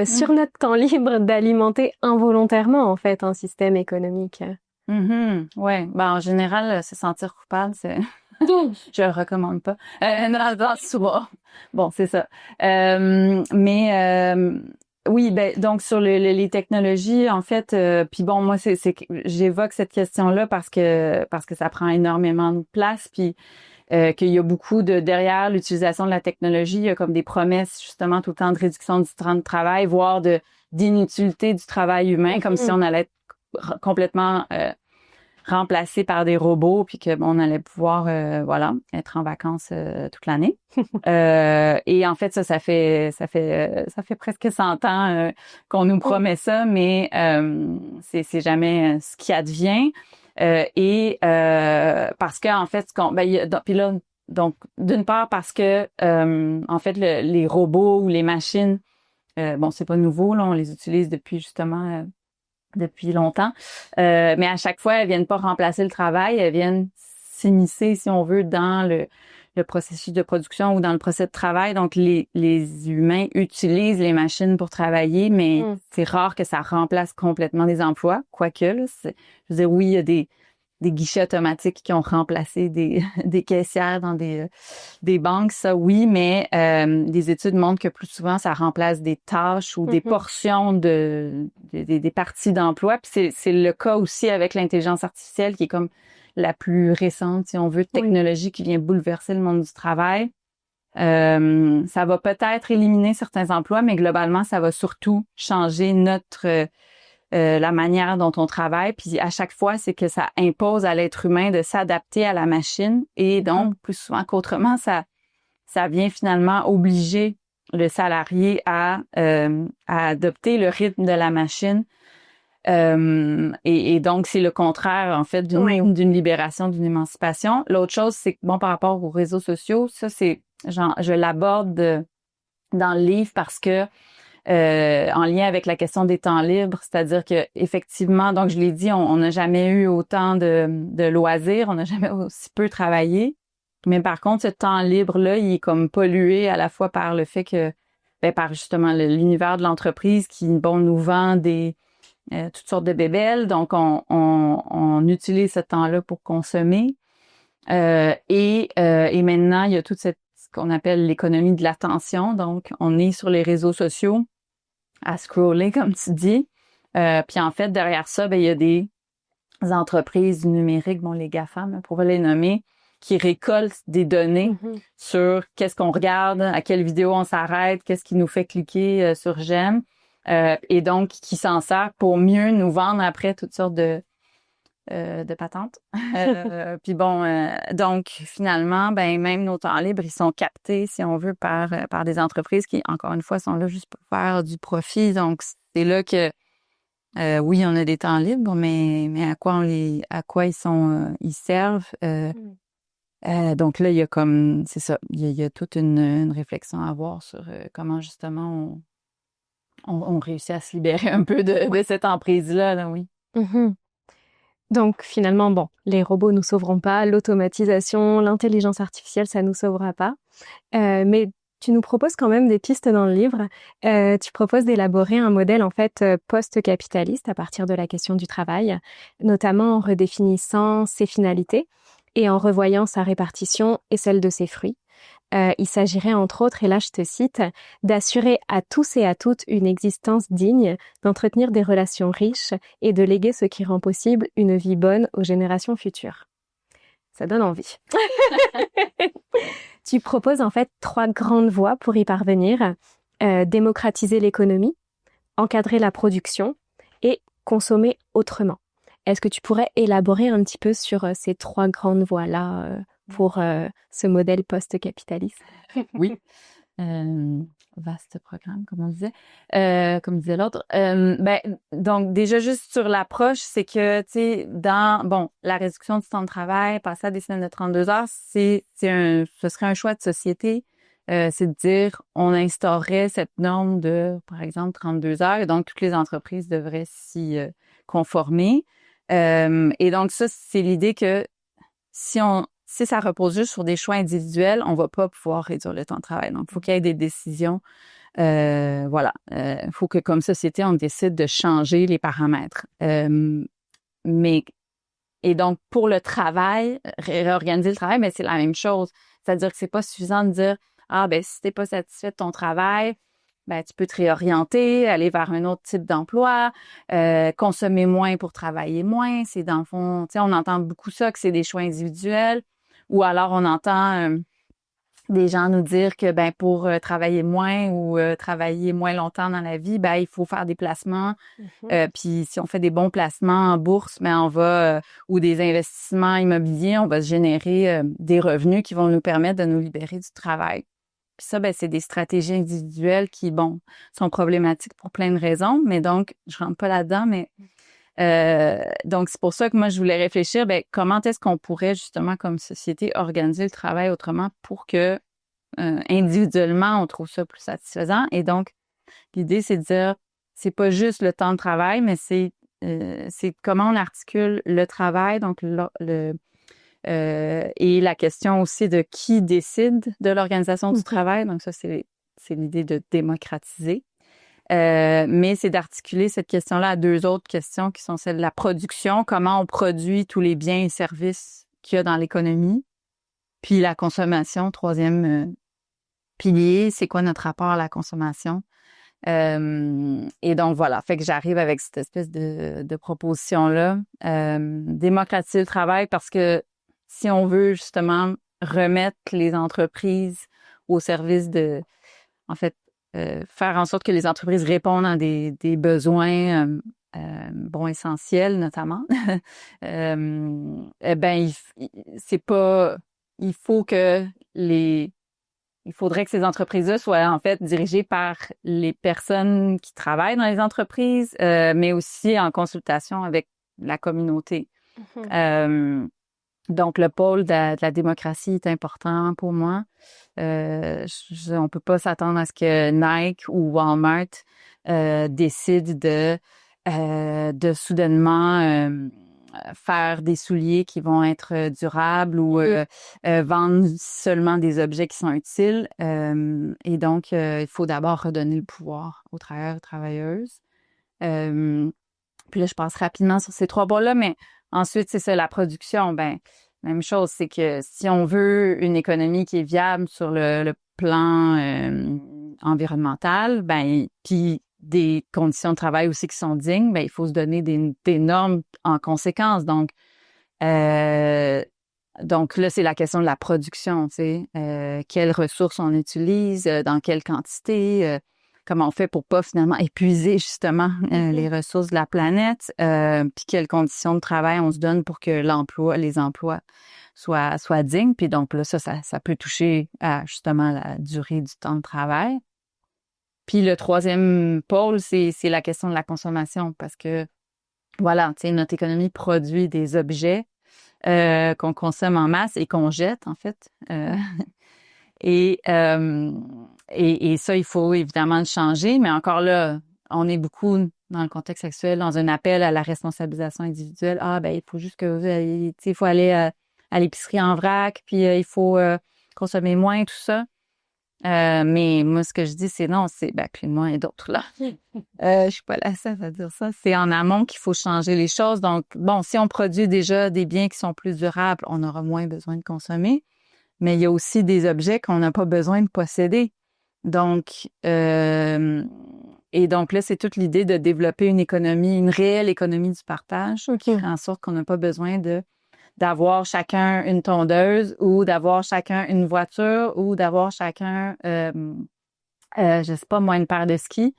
sur notre temps libre d'alimenter involontairement en fait un système économique? Ouais, en général, se sentir coupable, je le recommande pas. Non, souvent. Bon, c'est ça. Oui, donc sur les technologies, en fait, puis bon, moi j'évoque cette question-là parce que ça prend énormément de place, puis qu'il y a beaucoup derrière l'utilisation de la technologie, il y a comme des promesses justement tout le temps de réduction du temps de travail, voire d'inutilité du travail humain, comme si on allait être complètement remplacé par des robots, puis que on allait pouvoir être en vacances toute l'année. Et en fait ça fait presque 100 ans qu'on nous promet ça, mais c'est jamais ce qui advient. Parce que en fait puis là, donc d'une part parce que en fait les robots ou les machines c'est pas nouveau là, on les utilise depuis longtemps, mais à chaque fois elles viennent pas remplacer le travail, elles viennent s'immiscer si on veut dans le processus de production ou dans le processus de travail. Donc les humains utilisent les machines pour travailler, mais c'est rare que ça remplace complètement des emplois, quoique là, je veux dire, oui, il y a des guichets automatiques qui ont remplacé des caissières dans des banques, ça oui, mais les études montrent que plus souvent, ça remplace des tâches ou des portions des parties d'emploi. Puis c'est le cas aussi avec l'intelligence artificielle qui est comme la plus récente, si on veut, technologie qui vient bouleverser le monde du travail. Ça va peut-être éliminer certains emplois, mais globalement, ça va surtout changer la manière dont on travaille. Puis à chaque fois, c'est que ça impose à l'être humain de s'adapter à la machine. Et donc, plus souvent qu'autrement, ça vient finalement obliger le salarié à adopter le rythme de la machine. Et donc, c'est le contraire, en fait, d'une libération, d'une émancipation. L'autre chose, c'est que, bon, par rapport aux réseaux sociaux, ça, c'est, je l'aborde dans le livre parce que, en lien avec la question des temps libres, c'est-à-dire que, effectivement, donc, je l'ai dit, on n'a jamais eu autant de loisirs, on n'a jamais aussi peu travaillé. Mais par contre, ce temps libre-là, il est comme pollué à la fois par le fait que, par justement l'univers de l'entreprise qui, bon, nous vend toutes sortes de bébelles, donc on utilise ce temps-là pour consommer. Et maintenant, il y a toute ce qu'on appelle l'économie de l'attention. Donc, on est sur les réseaux sociaux à scroller, comme tu dis. Puis en fait, derrière ça, il y a des entreprises du numérique, bon, les GAFAM, pour les nommer, qui récoltent des données sur qu'est-ce qu'on regarde, à quelle vidéo on s'arrête, qu'est-ce qui nous fait cliquer sur j'aime. Et donc qui s'en sert pour mieux nous vendre après toutes sortes de patentes. Puis bon, donc finalement, même nos temps libres, ils sont captés, si on veut, par des entreprises qui, encore une fois, sont là juste pour faire du profit. Donc c'est là que oui, on a des temps libres, mais à quoi ils servent. Donc là, il y a comme, c'est ça, il y a toute une réflexion à avoir sur comment justement on réussit à se libérer un peu de cette emprise-là, là, oui. Donc finalement, bon, les robots nous sauveront pas, l'automatisation, l'intelligence artificielle, ça nous sauvera pas. Mais tu nous proposes quand même des pistes dans le livre. Tu proposes d'élaborer un modèle en fait post-capitaliste à partir de la question du travail, notamment en redéfinissant ses finalités et en revoyant sa répartition et celle de ses fruits. Il s'agirait entre autres, et là je te cite, d'assurer à tous et à toutes une existence digne, d'entretenir des relations riches et de léguer ce qui rend possible une vie bonne aux générations futures. Ça donne envie. Tu proposes en fait 3 grandes voies pour y parvenir. Démocratiser l'économie, encadrer la production et consommer autrement. Est-ce que tu pourrais élaborer un petit peu sur ces 3 grandes voies-là pour ce modèle post-capitaliste? Oui. Vaste programme, comme on disait. Comme disait l'autre. Donc, déjà, juste sur l'approche, c'est que, tu sais, la réduction du temps de travail, passer à des semaines de 32 heures, ce serait un choix de société. C'est de dire, on instaurerait cette norme de, par exemple, 32 heures, et donc toutes les entreprises devraient s'y conformer. Et donc, ça, c'est l'idée que si ça repose juste sur des choix individuels, on va pas pouvoir réduire le temps de travail. Donc, il faut qu'il y ait des décisions. Il faut que, comme société, on décide de changer les paramètres. Et donc, pour le travail, réorganiser le travail, c'est la même chose. C'est-à-dire que c'est pas suffisant de dire, si t'es pas satisfait de ton travail, tu peux te réorienter, aller vers un autre type d'emploi, consommer moins pour travailler moins. C'est dans le fond, tu sais, on entend beaucoup ça, que c'est des choix individuels. Ou alors, on entend des gens nous dire que pour travailler moins ou travailler moins longtemps dans la vie, il faut faire des placements. Puis si on fait des bons placements en bourse, on va ou des investissements immobiliers, on va se générer des revenus qui vont nous permettre de nous libérer du travail. Puis ça, c'est des stratégies individuelles qui, sont problématiques pour plein de raisons. Mais donc, je rentre pas là-dedans, mais donc c'est pour ça que moi, je voulais réfléchir, comment est-ce qu'on pourrait justement, comme société, organiser le travail autrement pour que individuellement, on trouve ça plus satisfaisant. Et donc, l'idée, c'est de dire, c'est pas juste le temps de travail, mais c'est comment on articule le travail, donc et la question aussi de qui décide de l'organisation du travail. Donc ça, c'est l'idée de démocratiser. Mais c'est d'articuler cette question-là à deux autres questions qui sont celles de la production, comment on produit tous les biens et services qu'il y a dans l'économie, puis la consommation, troisième pilier, c'est quoi notre rapport à la consommation. Et donc voilà, fait que j'arrive avec cette espèce de proposition-là, démocratiser le travail parce que si on veut justement remettre les entreprises au service en fait, faire en sorte que les entreprises répondent à des besoins essentiels notamment, eh ben il faudrait que ces entreprises-là soient en fait dirigées par les personnes qui travaillent dans les entreprises, mais aussi en consultation avec la communauté. Mm-hmm. Donc, le pôle de la démocratie est important pour moi. On peut pas s'attendre à ce que Nike ou Walmart décident de soudainement faire des souliers qui vont être durables ou vendre seulement des objets qui sont utiles. Et donc, il faut d'abord redonner le pouvoir aux travailleurs et travailleuses. Puis là, je passe rapidement sur ces trois points-là, mais ensuite, c'est ça, la production. Ben, même chose, c'est que si on veut une économie qui est viable sur le plan environnemental, ben, puis des conditions de travail aussi qui sont dignes, ben, il faut se donner des normes en conséquence. Donc là, c'est la question de la production, tu sais, quelles ressources on utilise, dans quelle quantité, comment on fait pour pas finalement épuiser justement les ressources de la planète, puis quelles conditions de travail on se donne pour que les emplois soient dignes. Puis donc là, ça peut toucher à justement la durée du temps de travail. Puis le troisième pôle, c'est la question de la consommation parce que voilà, tu sais, notre économie produit des objets qu'on consomme en masse et qu'on jette en fait. Et ça, il faut évidemment le changer, mais encore là, on est beaucoup dans le contexte actuel dans un appel à la responsabilisation individuelle. Ah, ben il faut juste que vous allez, tu sais, il faut aller à l'épicerie en vrac, puis il faut consommer moins, tout ça. Mais moi, ce que je dis, c'est non, c'est plus moi et d'autres là. Je suis pas la seule à dire ça. C'est en amont qu'il faut changer les choses. Donc, bon, si on produit déjà des biens qui sont plus durables, on aura moins besoin de consommer. Mais il y a aussi des objets qu'on n'a pas besoin de posséder. Donc, et donc là, c'est toute l'idée de développer une réelle économie du partage, qui ferait en sorte qu'on n'a pas besoin d'avoir chacun une tondeuse ou d'avoir chacun une voiture ou d'avoir chacun, je sais pas moi, une paire de skis,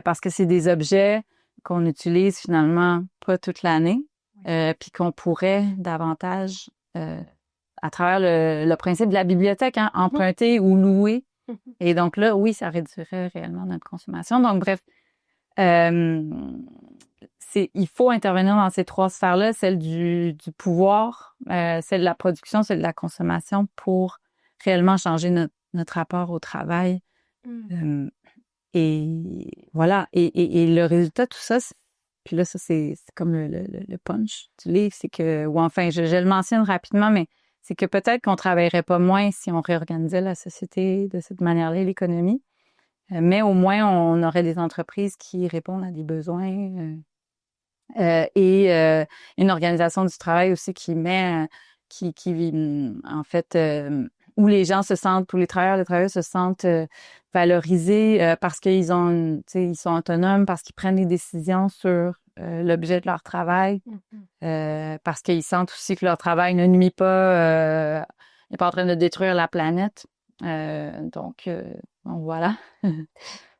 parce que c'est des objets qu'on utilise finalement pas toute l'année, puis qu'on pourrait davantage, à travers le principe de la bibliothèque, emprunter ou louer. Et donc là, oui, ça réduirait réellement notre consommation. Donc bref, il faut intervenir dans ces trois sphères-là, celle du pouvoir, celle de la production, celle de la consommation, pour réellement changer notre rapport au travail. Et voilà. Et le résultat de tout ça, puis là, ça, c'est comme le punch du livre, c'est que, ou enfin, je le mentionne rapidement, mais c'est que peut-être qu'on travaillerait pas moins si on réorganisait la société de cette manière-là, l'économie. Mais au moins, on aurait des entreprises qui répondent à des besoins et une organisation du travail aussi qui en fait, où les gens se sentent, où les travailleurs se sentent valorisés parce qu'ils ont, tu sais, ils sont autonomes, parce qu'ils prennent des décisions sur l'objet de leur travail, parce qu'ils sentent aussi que leur travail ne nuit pas, n'est pas en train de détruire la planète. Donc voilà.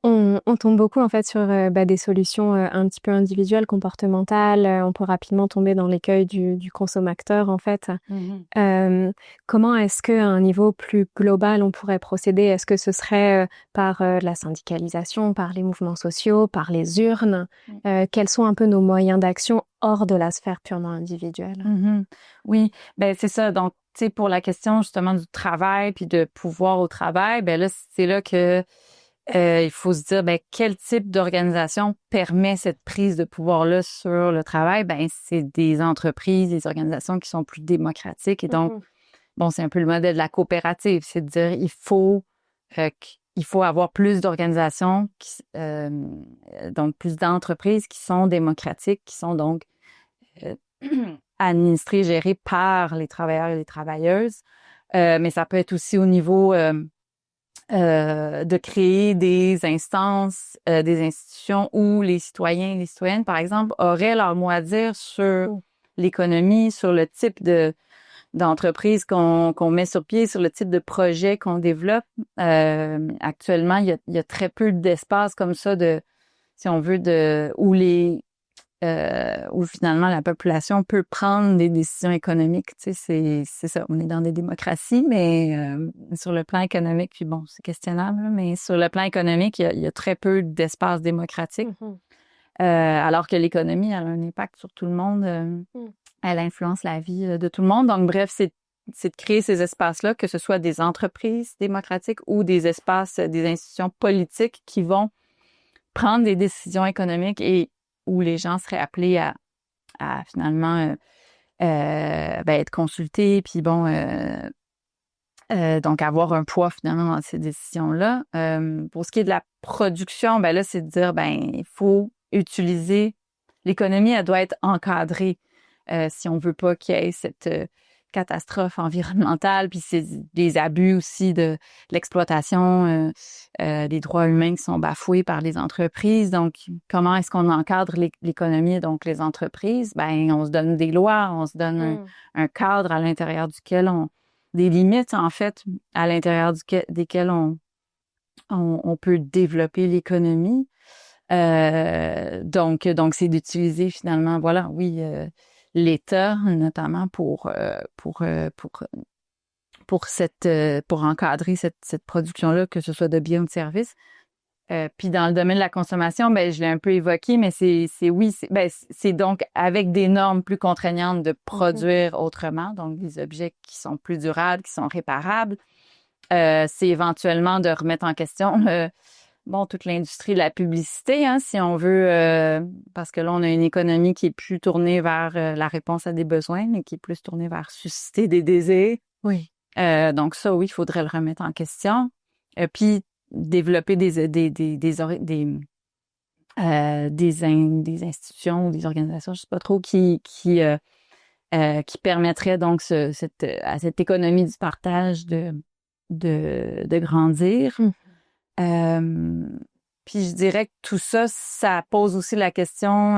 On tombe beaucoup en fait sur des solutions un petit peu individuelles, comportementales. On peut rapidement tomber dans l'écueil du consommateur en fait. Comment est-ce qu'à un niveau plus global on pourrait procéder? Est-ce que ce serait par la syndicalisation, par les mouvements sociaux, par les urnes? Quels sont un peu nos moyens d'action hors de la sphère purement individuelle? Oui, ben c'est ça. Donc, tu sais, pour la question justement du travail puis de pouvoir au travail, ben là, c'est là que il faut se dire, quel type d'organisation permet cette prise de pouvoir-là sur le travail? Ben, c'est des entreprises, des organisations qui sont plus démocratiques. Et donc, bon, c'est un peu le modèle de la coopérative. C'est de dire, il il faut avoir plus d'organisations, donc plus d'entreprises qui sont démocratiques, qui sont donc administrées, gérées par les travailleurs et les travailleuses. Mais ça peut être aussi au niveau de créer des instances, des institutions où les citoyens et les citoyennes, par exemple, auraient leur mot à dire sur l'économie, sur le type d'entreprise qu'on met sur pied, sur le type de projet qu'on développe. Actuellement, il y a très peu d'espace comme ça si on veut, où finalement la population peut prendre des décisions économiques. Tu sais, c'est ça. On est dans des démocraties, mais sur le plan économique, puis bon, c'est questionnable, mais sur le plan économique, il y a très peu d'espace démocratique. Alors que l'économie, elle a un impact sur tout le monde. Elle influence la vie de tout le monde. Donc, bref, c'est de créer ces espaces-là, que ce soit des entreprises démocratiques ou des espaces, des institutions politiques qui vont prendre des décisions économiques et où les gens seraient appelés à finalement être consultés, puis bon, donc avoir un poids finalement dans ces décisions-là. Pour ce qui est de la production, ben là, c'est de dire, il faut utiliser l'économie, elle doit être encadrée si on veut pas qu'il y ait cette catastrophe environnementale, puis c'est des abus aussi de l'exploitation des droits humains qui sont bafoués par les entreprises. Donc, comment est-ce qu'on encadre l'économie et donc les entreprises? On se donne des lois, on se donne un cadre à l'intérieur duquel des limites, en fait, à l'intérieur desquelles on peut développer l'économie. Donc c'est d'utiliser finalement, voilà, oui, l'État, notamment pour encadrer cette production-là, que ce soit de biens ou de services. Puis dans le domaine de la consommation, je l'ai un peu évoqué, mais c'est donc avec des normes plus contraignantes de produire autrement, donc des objets qui sont plus durables, qui sont réparables. C'est éventuellement de remettre en question toute l'industrie de la publicité, hein, si on veut, parce que là, on a une économie qui est plus tournée vers la réponse à des besoins, mais qui est plus tournée vers susciter des désirs. Oui. Donc ça, oui, il faudrait le remettre en question. Puis développer des institutions ou des organisations, je sais pas trop, qui permettraient donc à cette économie du partage de grandir. Puis je dirais que tout ça, ça pose aussi la question,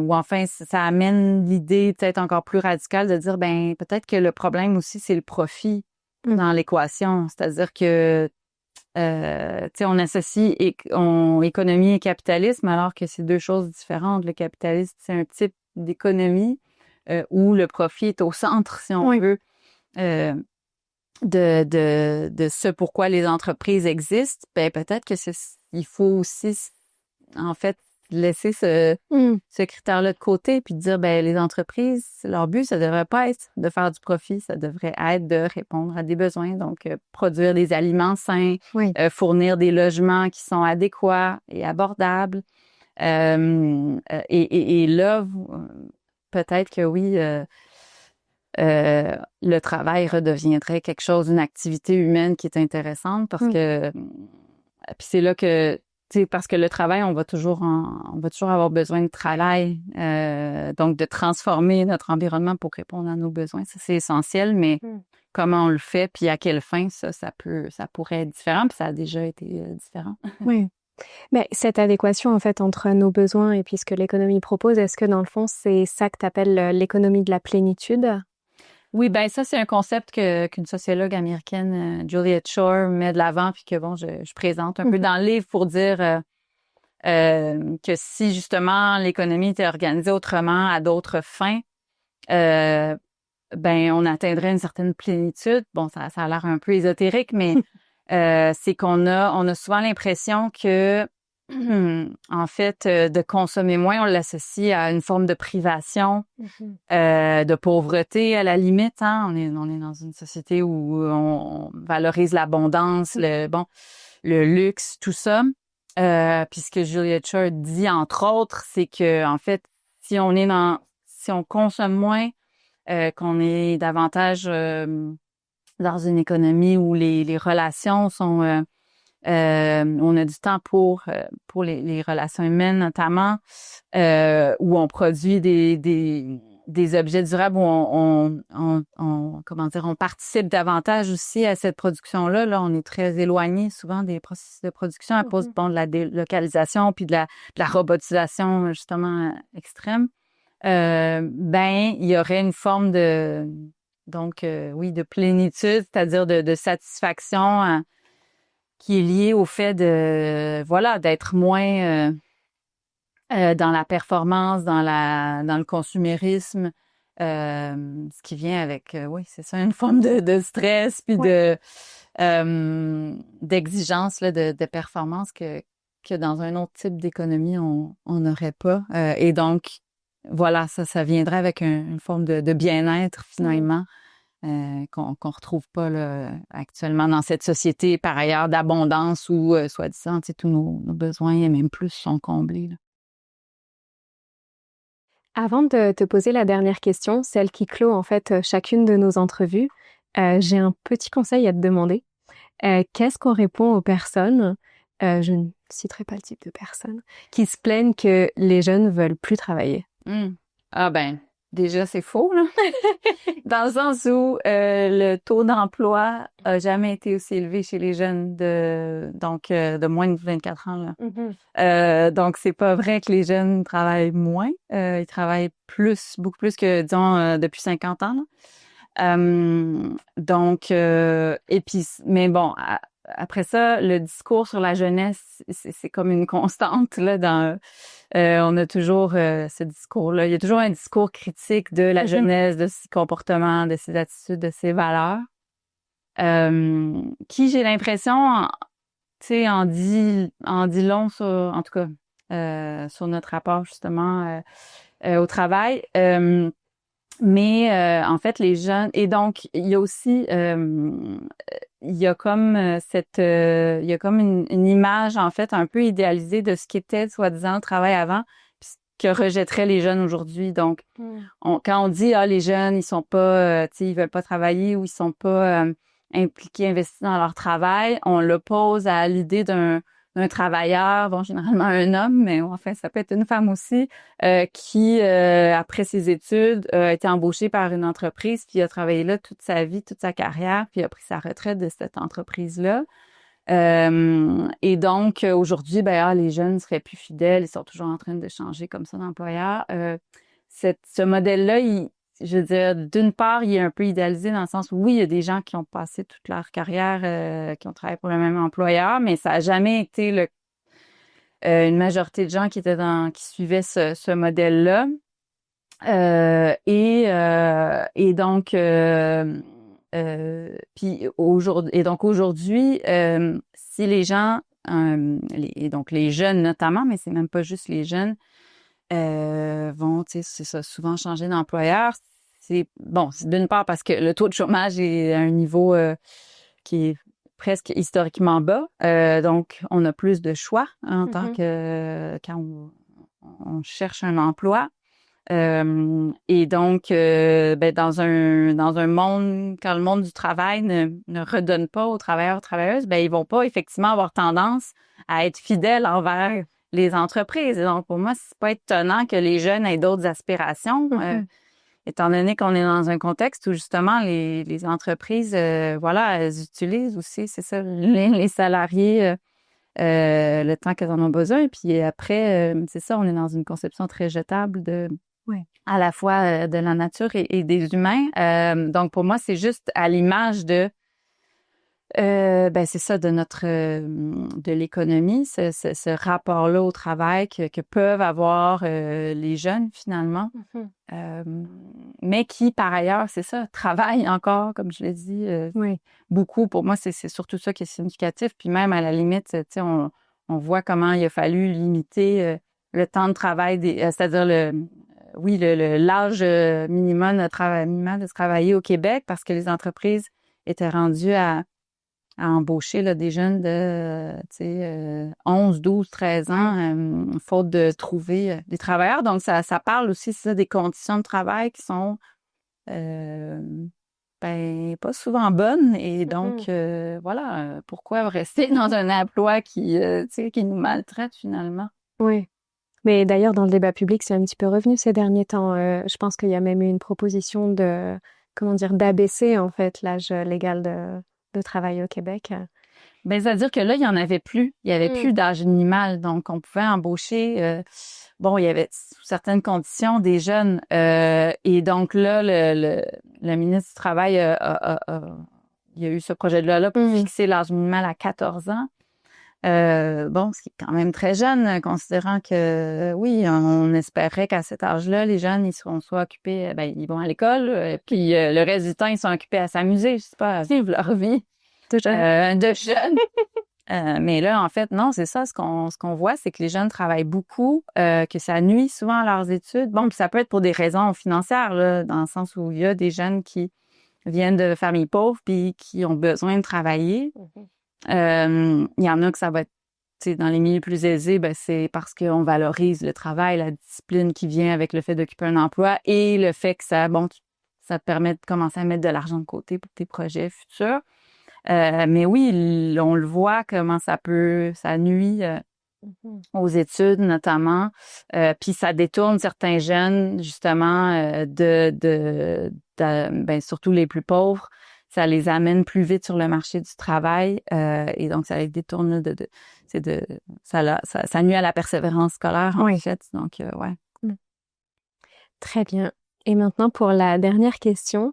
ou enfin, ça amène l'idée peut-être encore plus radicale de dire, peut-être que le problème aussi, c'est le profit dans l'équation. C'est-à-dire que, on associe économie et capitalisme, alors que c'est deux choses différentes. Le capitalisme, c'est un type d'économie où le profit est au centre, si on veut, de ce pourquoi les entreprises existent. Peut-être que il faut aussi, en fait, laisser ce critère-là de côté puis dire, les entreprises, leur but, ça devrait pas être de faire du profit, ça devrait être de répondre à des besoins. Donc, produire des aliments sains, fournir des logements qui sont adéquats et abordables. Et là, peut-être que oui, le travail redeviendrait quelque chose, une activité humaine qui est intéressante parce que puis c'est là que parce que le travail, on va toujours avoir besoin de travail, donc de transformer notre environnement pour répondre à nos besoins, ça c'est essentiel, mais comment on le fait puis à quelle fin, ça pourrait être différent, puis ça a déjà été différent. Oui. Mais cette adéquation, en fait, entre nos besoins et puis ce que l'économie propose, est-ce que dans le fond, c'est ça que tu appelles l'économie de la plénitude? Oui, ça, c'est un concept qu'une sociologue américaine, Juliet Schor, met de l'avant puis que, je présente un peu dans le livre pour dire que si, justement, l'économie était organisée autrement à d'autres fins, on atteindrait une certaine plénitude. Bon, ça a l'air un peu ésotérique, mais c'est qu'on a souvent l'impression que en fait, de consommer moins, on l'associe à une forme de privation, de pauvreté à la limite. Hein? On est dans une société où on valorise l'abondance, le luxe, tout ça. Puis ce que Juliet Schor dit, entre autres, c'est que en fait, si on consomme moins, qu'on est davantage dans une économie où les relations sont On a du temps pour les relations humaines notamment, où on produit des objets durables, où on participe davantage aussi à cette production-là. Là, on est très éloigné souvent des processus de production à cause de la délocalisation puis de la robotisation justement extrême. Il y aurait une forme de de plénitude, c'est-à-dire de satisfaction qui est liée au fait d'être moins dans la performance, dans le consumérisme, ce qui vient avec c'est ça, une forme de stress puis d'exigence là, de performance que dans un autre type d'économie on n'aurait pas. Et donc voilà, ça viendrait avec une forme de bien-être finalement. Qu'on retrouve pas là, actuellement dans cette société par ailleurs d'abondance où soi-disant tous nos besoins et même plus sont comblés là. Avant de te poser la dernière question, celle qui clôt en fait chacune de nos entrevues, j'ai un petit conseil à te demander. Qu'est-ce qu'on répond aux personnes, je ne citerai pas le type de personnes, qui se plaignent que les jeunes veulent plus travailler? Ah ben, déjà c'est faux là. Dans le sens où le taux d'emploi a jamais été aussi élevé chez les jeunes de moins de 24 ans là. Donc c'est pas vrai que les jeunes travaillent moins, ils travaillent beaucoup plus que disons depuis 50 ans là. Et puis mais bon, après ça, le discours sur la jeunesse, c'est comme une constante là dans on a toujours ce discours-là. Il y a toujours un discours critique de la jeunesse, de ses comportements, de ses attitudes, de ses valeurs, qui j'ai l'impression, en dit long sur, en tout cas, sur notre rapport justement au travail. Mais en fait, les jeunes, et donc il y a aussi il y a comme il y a comme une image en fait un peu idéalisée de ce qu'était soi-disant le travail avant, puis ce que rejetteraient les jeunes aujourd'hui. Donc quand on dit les jeunes ils sont pas ils veulent pas travailler ou ils sont pas impliqués, investis dans leur travail, on l'oppose à l'idée d'un travailleur, bon, généralement un homme, mais enfin, ça peut être une femme aussi, qui, après ses études, a été embauché par une entreprise, puis a travaillé là toute sa vie, toute sa carrière, puis a pris sa retraite de cette entreprise-là. Et donc, aujourd'hui, les jeunes seraient plus fidèles, ils sont toujours en train de changer comme ça d'employeur. Ce modèle-là, je veux dire, d'une part, il est un peu idéalisé dans le sens où, oui, il y a des gens qui ont passé toute leur carrière, qui ont travaillé pour le même employeur, mais ça a jamais été une majorité de gens qui suivaient ce modèle-là. Et donc, puis aujourd'hui, si les gens, donc les jeunes notamment, mais c'est même pas juste les jeunes, vont, c'est ça, souvent changer d'employeur. C'est d'une part parce que le taux de chômage est à un niveau qui est presque historiquement bas. Donc, on a plus de choix en tant que quand on cherche un emploi. Et donc, dans un monde, quand le monde du travail ne redonne pas aux travailleurs, travailleuses, ils vont pas effectivement avoir tendance à être fidèles envers les entreprises. Et donc, pour moi, c'est pas étonnant que les jeunes aient d'autres aspirations, étant donné qu'on est dans un contexte où justement les entreprises, elles utilisent aussi, c'est ça, les salariés le temps qu'elles en ont besoin. Puis après, c'est ça, on est dans une conception très jetable à la fois de la nature et des humains. Donc pour moi, c'est juste à l'image de c'est ça, de l'économie, ce rapport-là au travail que peuvent avoir les jeunes finalement, mais qui par ailleurs, c'est ça, travaillent encore, comme je l'ai dit, beaucoup. Pour moi, c'est surtout ça qui est significatif. Puis même à la limite, tu sais, on voit comment il a fallu limiter le temps de travail, c'est-à-dire l'âge minimum de travailler au Québec, parce que les entreprises étaient rendues à embaucher là, des jeunes de 11, 12, 13 ans, faute de trouver des travailleurs. Donc, ça parle aussi ça, des conditions de travail qui sont ben pas souvent bonne et donc voilà, pourquoi rester dans un emploi qui tu sais qui nous maltraite finalement. Oui. Mais d'ailleurs, dans le débat public, c'est un petit peu revenu ces derniers temps. Je pense qu'il y a même eu une proposition d'abaisser en fait l'âge légal de travail au Québec. Ben, c'est-à-dire que là, il y en avait plus. Il y avait plus d'âge minimal. Donc, on pouvait embaucher, bon, il y avait sous certaines conditions des jeunes. Et donc là, le ministre du Travail il y a eu ce projet de loi-là pour fixer l'âge minimal à 14 ans. Bon, ce qui est quand même très jeune, considérant que, oui, on espérait qu'à cet âge-là, les jeunes, ils seront soit occupés, ben, ils vont à l'école, puis le reste du temps, ils sont occupés à s'amuser, je sais pas, à vivre leur vie de jeunes. Mais là, en fait, non, c'est ça, ce qu'on voit, c'est que les jeunes travaillent beaucoup, que ça nuit souvent à leurs études. Bon, puis ça peut être pour des raisons financières, là, dans le sens où il y a des jeunes qui viennent de familles pauvres puis qui ont besoin de travailler. Il y en a que ça va être, tu sais, dans les milieux plus aisés, ben c'est parce qu'on valorise le travail, la discipline qui vient avec le fait d'occuper un emploi et le fait que ça te permet de commencer à mettre de l'argent de côté pour tes projets futurs. Mais oui, on le voit comment ça nuit aux études notamment, puis ça détourne certains jeunes justement ben surtout les plus pauvres. Ça les amène plus vite sur le marché du travail et donc ça les détourne ça nuit à la persévérance scolaire en fait. Donc ouais. Très bien. Et maintenant pour la dernière question,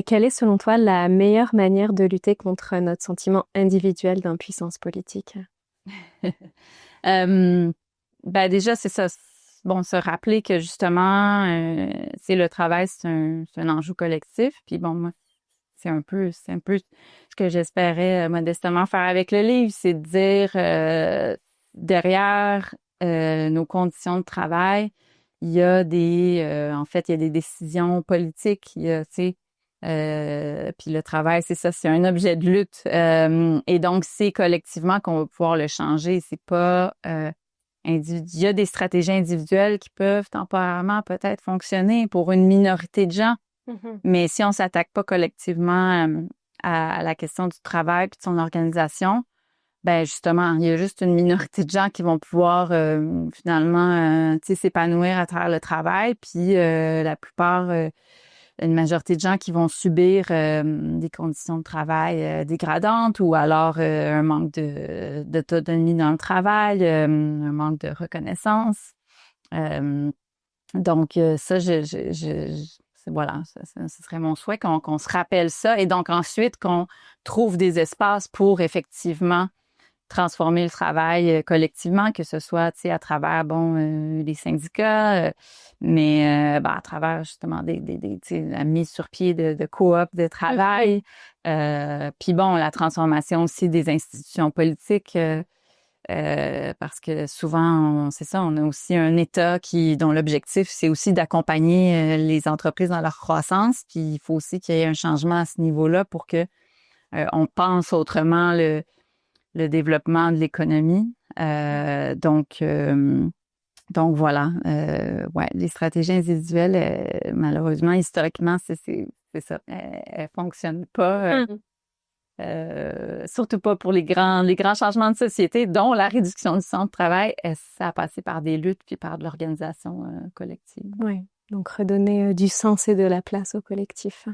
quelle est selon toi la meilleure manière de lutter contre notre sentiment individuel d'impuissance politique? Ben déjà c'est ça. Bon, se rappeler que justement c'est le travail, c'est un enjeu collectif. Puis bon, moi c'est un peu ce que j'espérais modestement faire avec le livre, c'est de dire derrière nos conditions de travail, il y a en fait, il y a des décisions politiques, il y a, tu sais, puis le travail, c'est ça, c'est un objet de lutte. Et donc, c'est collectivement qu'on va pouvoir le changer. C'est pas il y a des stratégies individuelles qui peuvent temporairement peut-être fonctionner pour une minorité de gens. Mais si on s'attaque pas collectivement à la question du travail puis de son organisation, ben justement, il y a juste une minorité de gens qui vont pouvoir finalement tu sais, s'épanouir à travers le travail, puis la plupart, une majorité de gens qui vont subir des conditions de travail dégradantes ou alors un manque d'autonomie dans le travail, un manque de reconnaissance. Donc ça, voilà, ce serait mon souhait qu'on se rappelle ça et donc ensuite qu'on trouve des espaces pour effectivement transformer le travail collectivement, que ce soit, tu sais, à travers, les syndicats, mais à travers justement tu sais, la mise sur pied de coop de travail, puis bon, la transformation aussi des institutions politiques. Parce que souvent, c'est ça, on a aussi un État dont l'objectif, c'est aussi d'accompagner les entreprises dans leur croissance. Puis il faut aussi qu'il y ait un changement à ce niveau-là pour que on pense autrement le développement de l'économie. Donc voilà, ouais, les stratégies individuelles, malheureusement, historiquement, c'est ça, elles fonctionnent pas. Surtout pas pour les grands changements de société, dont la réduction du temps de travail, ça a passé par des luttes puis par de l'organisation collective. Oui, donc redonner du sens et de la place au collectif.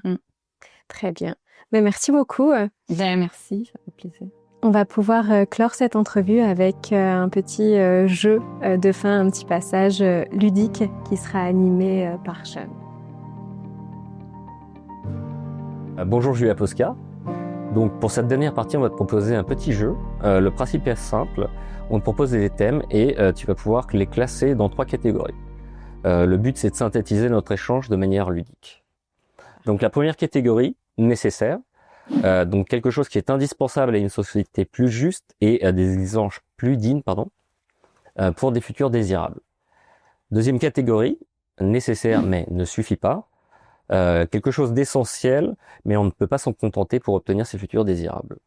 Très bien. Mais merci beaucoup. Bien, merci, ça fait plaisir. On va pouvoir clore cette entrevue avec un petit jeu de fin, un petit passage ludique qui sera animé par Sean. Bonjour Julia Posca. Donc pour cette dernière partie, on va te proposer un petit jeu. Le principe est simple, on te propose des thèmes et tu vas pouvoir les classer dans 3 catégories. Le but, c'est de synthétiser notre échange de manière ludique. Donc la première catégorie, nécessaire, donc quelque chose qui est indispensable à une société plus juste et à des exigences plus dignes, pour des futurs désirables. Deuxième catégorie, nécessaire mais ne suffit pas. Quelque chose d'essentiel, mais on ne peut pas s'en contenter pour obtenir ces futurs désirables.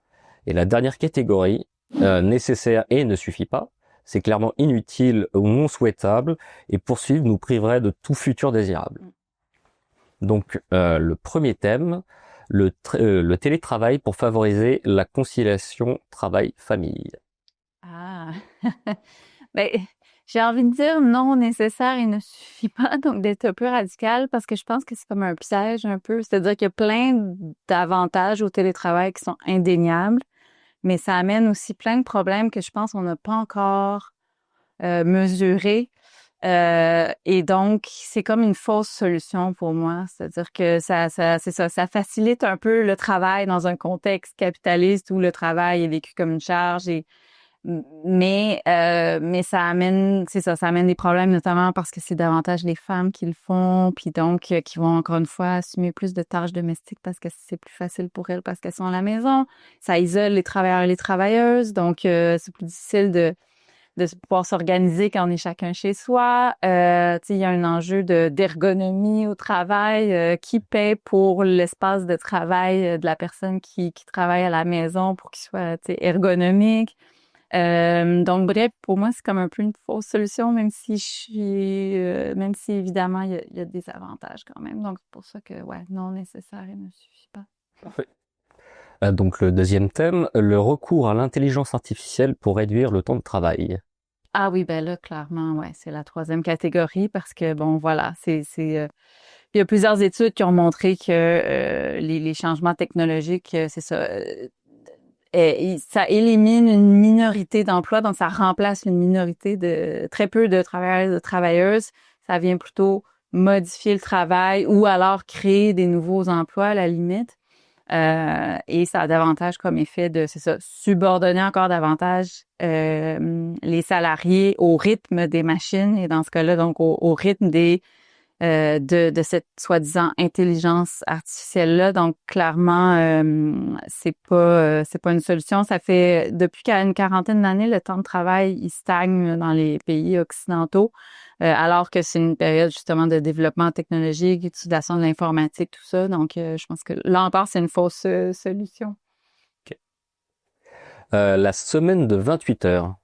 Et la dernière catégorie, nécessaire et ne suffit pas, c'est clairement inutile ou non souhaitable, et poursuivre nous priverait de tout futur désirable. Donc le premier thème, le télétravail pour favoriser la conciliation travail-famille. Ah, ben, j'ai envie de dire non nécessaire, il ne suffit pas donc d'être un peu radical parce que je pense que c'est comme un piège un peu. C'est-à-dire qu'il y a plein d'avantages au télétravail qui sont indéniables, mais ça amène aussi plein de problèmes que je pense qu'on n'a pas encore mesurés. Et donc, c'est comme une fausse solution pour moi. C'est-à-dire que c'est ça, ça facilite un peu le travail dans un contexte capitaliste où le travail est vécu comme une charge mais ça amène, c'est ça amène des problèmes, notamment parce que c'est davantage les femmes qui le font, puis donc qui vont encore une fois assumer plus de tâches domestiques parce que c'est plus facile pour elles parce qu'elles sont à la maison. Ça isole les travailleurs et les travailleuses, donc c'est plus difficile de pouvoir s'organiser quand on est chacun chez soi. Tu sais, il y a un enjeu d'ergonomie au travail, qui paie pour l'espace de travail de la personne qui travaille à la maison pour qu'il soit, tu sais, ergonomique. Donc bref, pour moi, c'est comme un peu une fausse solution, même si évidemment il y a des avantages quand même. Donc c'est pour ça que non nécessaire, il ne suffit pas. Parfait. Donc le deuxième thème, le recours à l'intelligence artificielle pour réduire le temps de travail. Ah oui, ben là, clairement, c'est la troisième catégorie parce que bon, voilà, il y a plusieurs études qui ont montré que les changements technologiques, c'est ça. Ça élimine une minorité d'emplois, donc ça remplace une minorité de très peu de travailleurs et de travailleuses. Ça vient plutôt modifier le travail ou alors créer des nouveaux emplois à la limite. Et ça a davantage comme effet subordonner encore davantage les salariés au rythme des machines et dans ce cas-là, donc au rythme de cette soi-disant intelligence artificielle-là. Donc, clairement, c'est pas une solution. Ça fait, depuis une quarantaine d'années, le temps de travail, il stagne dans les pays occidentaux, alors que c'est une période, justement, de développement technologique, d'utilisation de l'informatique, tout ça. Donc, je pense que là encore, c'est une fausse solution. Okay. La semaine de 28 heures.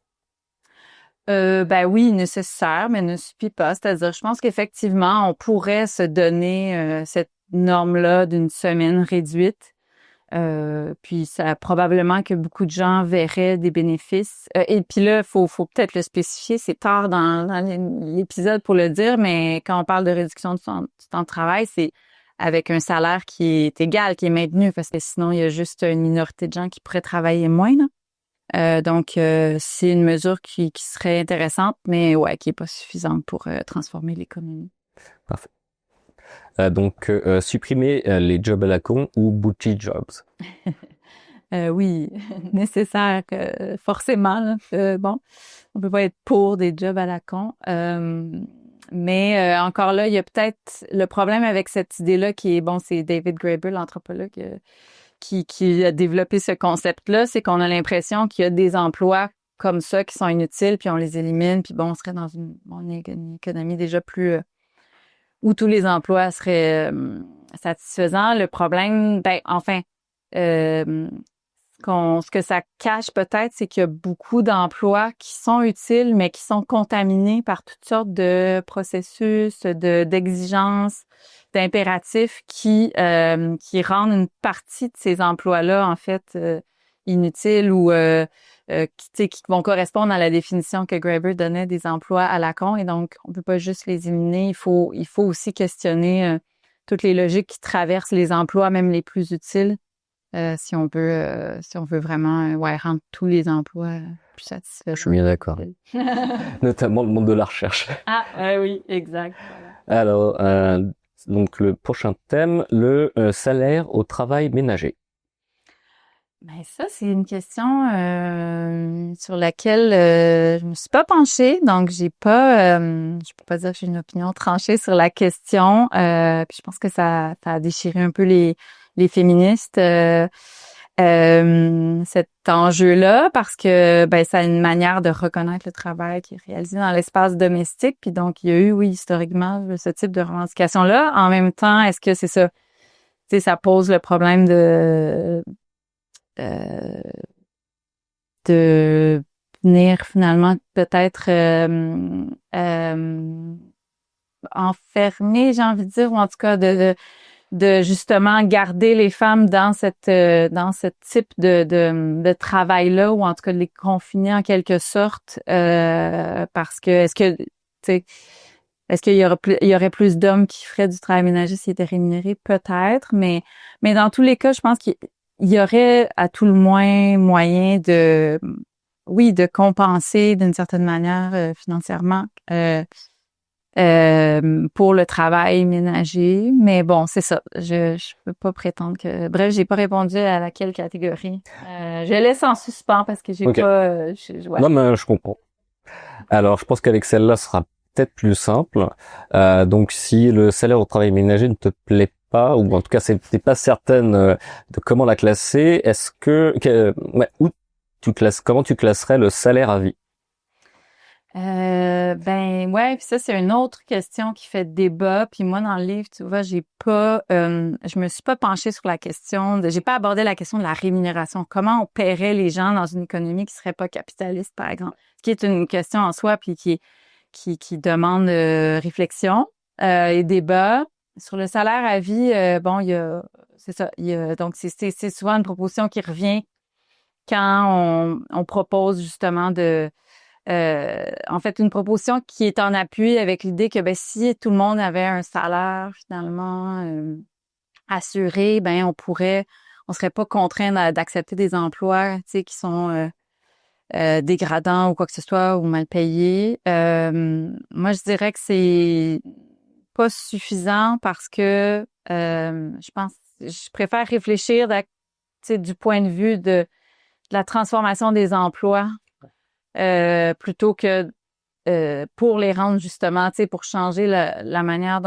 Ben oui, nécessaire, mais ne suffit pas. C'est-à-dire, je pense qu'effectivement, on pourrait se donner cette norme-là d'une semaine réduite. Puis ça probablement que beaucoup de gens verraient des bénéfices. Et puis là, faut peut-être le spécifier. C'est tard dans l'épisode pour le dire, mais quand on parle de réduction du temps de travail, c'est avec un salaire qui est égal, qui est maintenu, parce que sinon, il y a juste une minorité de gens qui pourraient travailler moins, là. Donc, c'est une mesure qui serait intéressante, mais qui est pas suffisante pour transformer l'économie. Parfait. Donc, supprimer les jobs à la con ou bougie jobs. Oui, nécessaire, forcément. Là. Bon, on peut pas être pour des jobs à la con. Mais encore là, il y a peut-être le problème avec cette idée-là qui est, c'est David Graeber, l'anthropologue, qui a développé ce concept-là, c'est qu'on a l'impression qu'il y a des emplois comme ça qui sont inutiles, puis on les élimine, puis on serait dans une économie déjà plus où tous les emplois seraient satisfaisants. Le problème, ce que ça cache peut-être, c'est qu'il y a beaucoup d'emplois qui sont utiles, mais qui sont contaminés par toutes sortes de processus, d'exigences, d'impératifs qui rendent une partie de ces emplois-là, en fait, inutiles ou qui vont correspondre à la définition que Graeber donnait des emplois à la con. Et donc, on peut pas juste les éliminer. Il faut aussi questionner toutes les logiques qui traversent les emplois, même les plus utiles. Si on veut vraiment rendre tous les emplois plus satisfaisants. Je suis bien d'accord. Notamment le monde de la recherche. Ah, oui, exact. Voilà. Alors, donc le prochain thème, le salaire au travail ménager. Ben ça, c'est une question sur laquelle je me suis pas penchée, donc je peux pas dire que j'ai une opinion tranchée sur la question. Puis je pense que ça a déchiré un peu les féministes cet enjeu-là parce que ça a une manière de reconnaître le travail qui est réalisé dans l'espace domestique. Puis donc il y a eu, oui, historiquement, ce type de revendication-là. En même temps, est-ce que c'est ça? Tu sais, ça pose le problème de venir finalement peut-être enfermer, j'ai envie de dire, ou en tout cas de de justement garder les femmes dans ce type de travail-là, ou en tout cas de les confiner en quelque sorte, parce que est-ce qu'il y aurait plus d'hommes qui feraient du travail ménager s'ils étaient rémunérés? Peut-être, mais dans tous les cas, je pense qu'il y aurait à tout le moins moyen de compenser d'une certaine manière financièrement pour le travail ménager. Mais bon, c'est ça. Je peux pas prétendre que... Bref, j'ai pas répondu à laquelle catégorie. Je laisse en suspens parce que j'ai pas... ouais. Non, mais je comprends. Alors, je pense qu'avec celle-là, ce sera peut-être plus simple. Donc, si le salaire au travail ménager ne te plaît pas, ou en tout cas, t'es pas certaine de comment la classer, comment tu classerais le salaire à vie? Ouais, puis ça c'est une autre question qui fait débat. Puis moi dans le livre, tu vois, je me suis pas penchée sur la question j'ai pas abordé la question de la rémunération. Comment on paierait les gens dans une économie qui serait pas capitaliste, par exemple, ce qui est une question en soi, puis qui demande réflexion et débat. Sur le salaire à vie, donc c'est souvent une proposition qui revient quand on propose justement en fait, une proposition qui est en appui avec l'idée que si tout le monde avait un salaire finalement assuré, on serait pas contraint d'accepter des emplois, qui sont dégradants ou quoi que ce soit, ou mal payés. Moi, je dirais que c'est pas suffisant parce que je préfère réfléchir du point de vue de la transformation des emplois. Plutôt que pour les rendre justement, pour changer la manière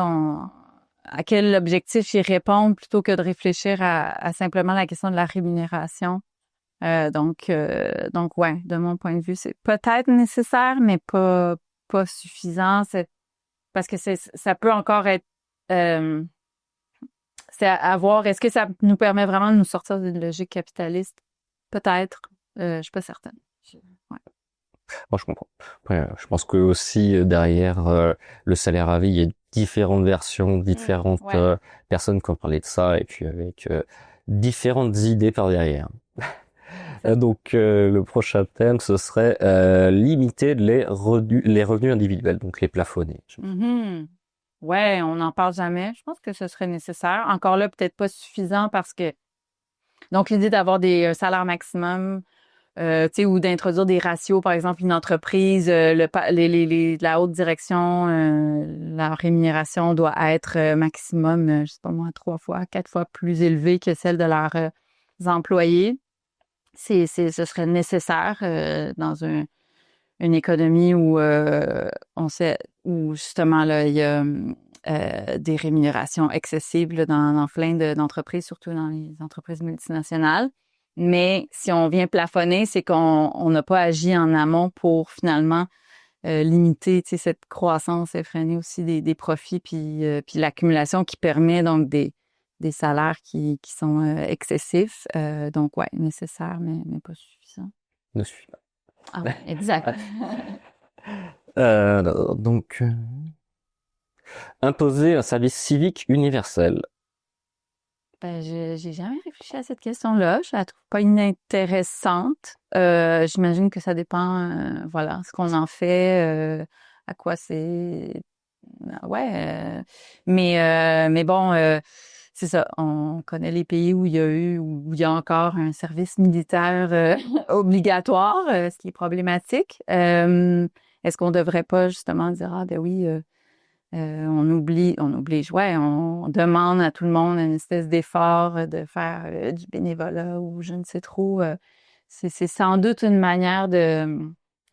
à quel objectif ils répondent, plutôt que de réfléchir à simplement la question de la rémunération. Donc ouais, de mon point de vue, c'est peut-être nécessaire, mais pas suffisant. Parce que ça peut encore être c'est à voir. Est-ce que ça nous permet vraiment de nous sortir d'une logique capitaliste? Peut-être. Je suis pas certaine. Ouais. Moi, je comprends. Après, je pense que aussi derrière le salaire à vie, il y a différentes versions, différentes personnes qui ont parlé de ça, et puis avec différentes idées par derrière. Donc, le prochain thème, ce serait limiter les revenus individuels, donc les plafonner. Mm-hmm. Ouais, on n'en parle jamais. Je pense que ce serait nécessaire. Encore là, peut-être pas suffisant parce que... Donc, l'idée d'avoir un salaire maximum... ou d'introduire des ratios, par exemple, une entreprise, la haute direction, la rémunération doit être maximum, je sais pas moi, 3 fois, 4 fois plus élevée que celle de leurs employés. Ce serait nécessaire dans une économie où où justement là il y a des rémunérations excessives là, dans plein d'entreprises, surtout dans les entreprises multinationales. Mais si on vient plafonner, c'est qu'on n'a pas agi en amont pour finalement limiter cette croissance effrénée aussi des profits, puis l'accumulation qui permet donc des salaires qui sont excessifs. Donc, ouais, nécessaire, mais pas suffisant. Ne suffit pas. Ah ouais, exact. Donc, imposer un service civique universel. J'ai jamais réfléchi à cette question-là. Je la trouve pas inintéressante. J'imagine que ça dépend, ce qu'on en fait, à quoi c'est. Ouais. Mais bon, c'est ça. On connaît les pays où il y a encore un service militaire obligatoire, ce qui est problématique. Est-ce qu'on devrait pas justement dire oui. On oblige, on demande à tout le monde une espèce d'effort de faire du bénévolat ou je ne sais trop. C'est sans doute une manière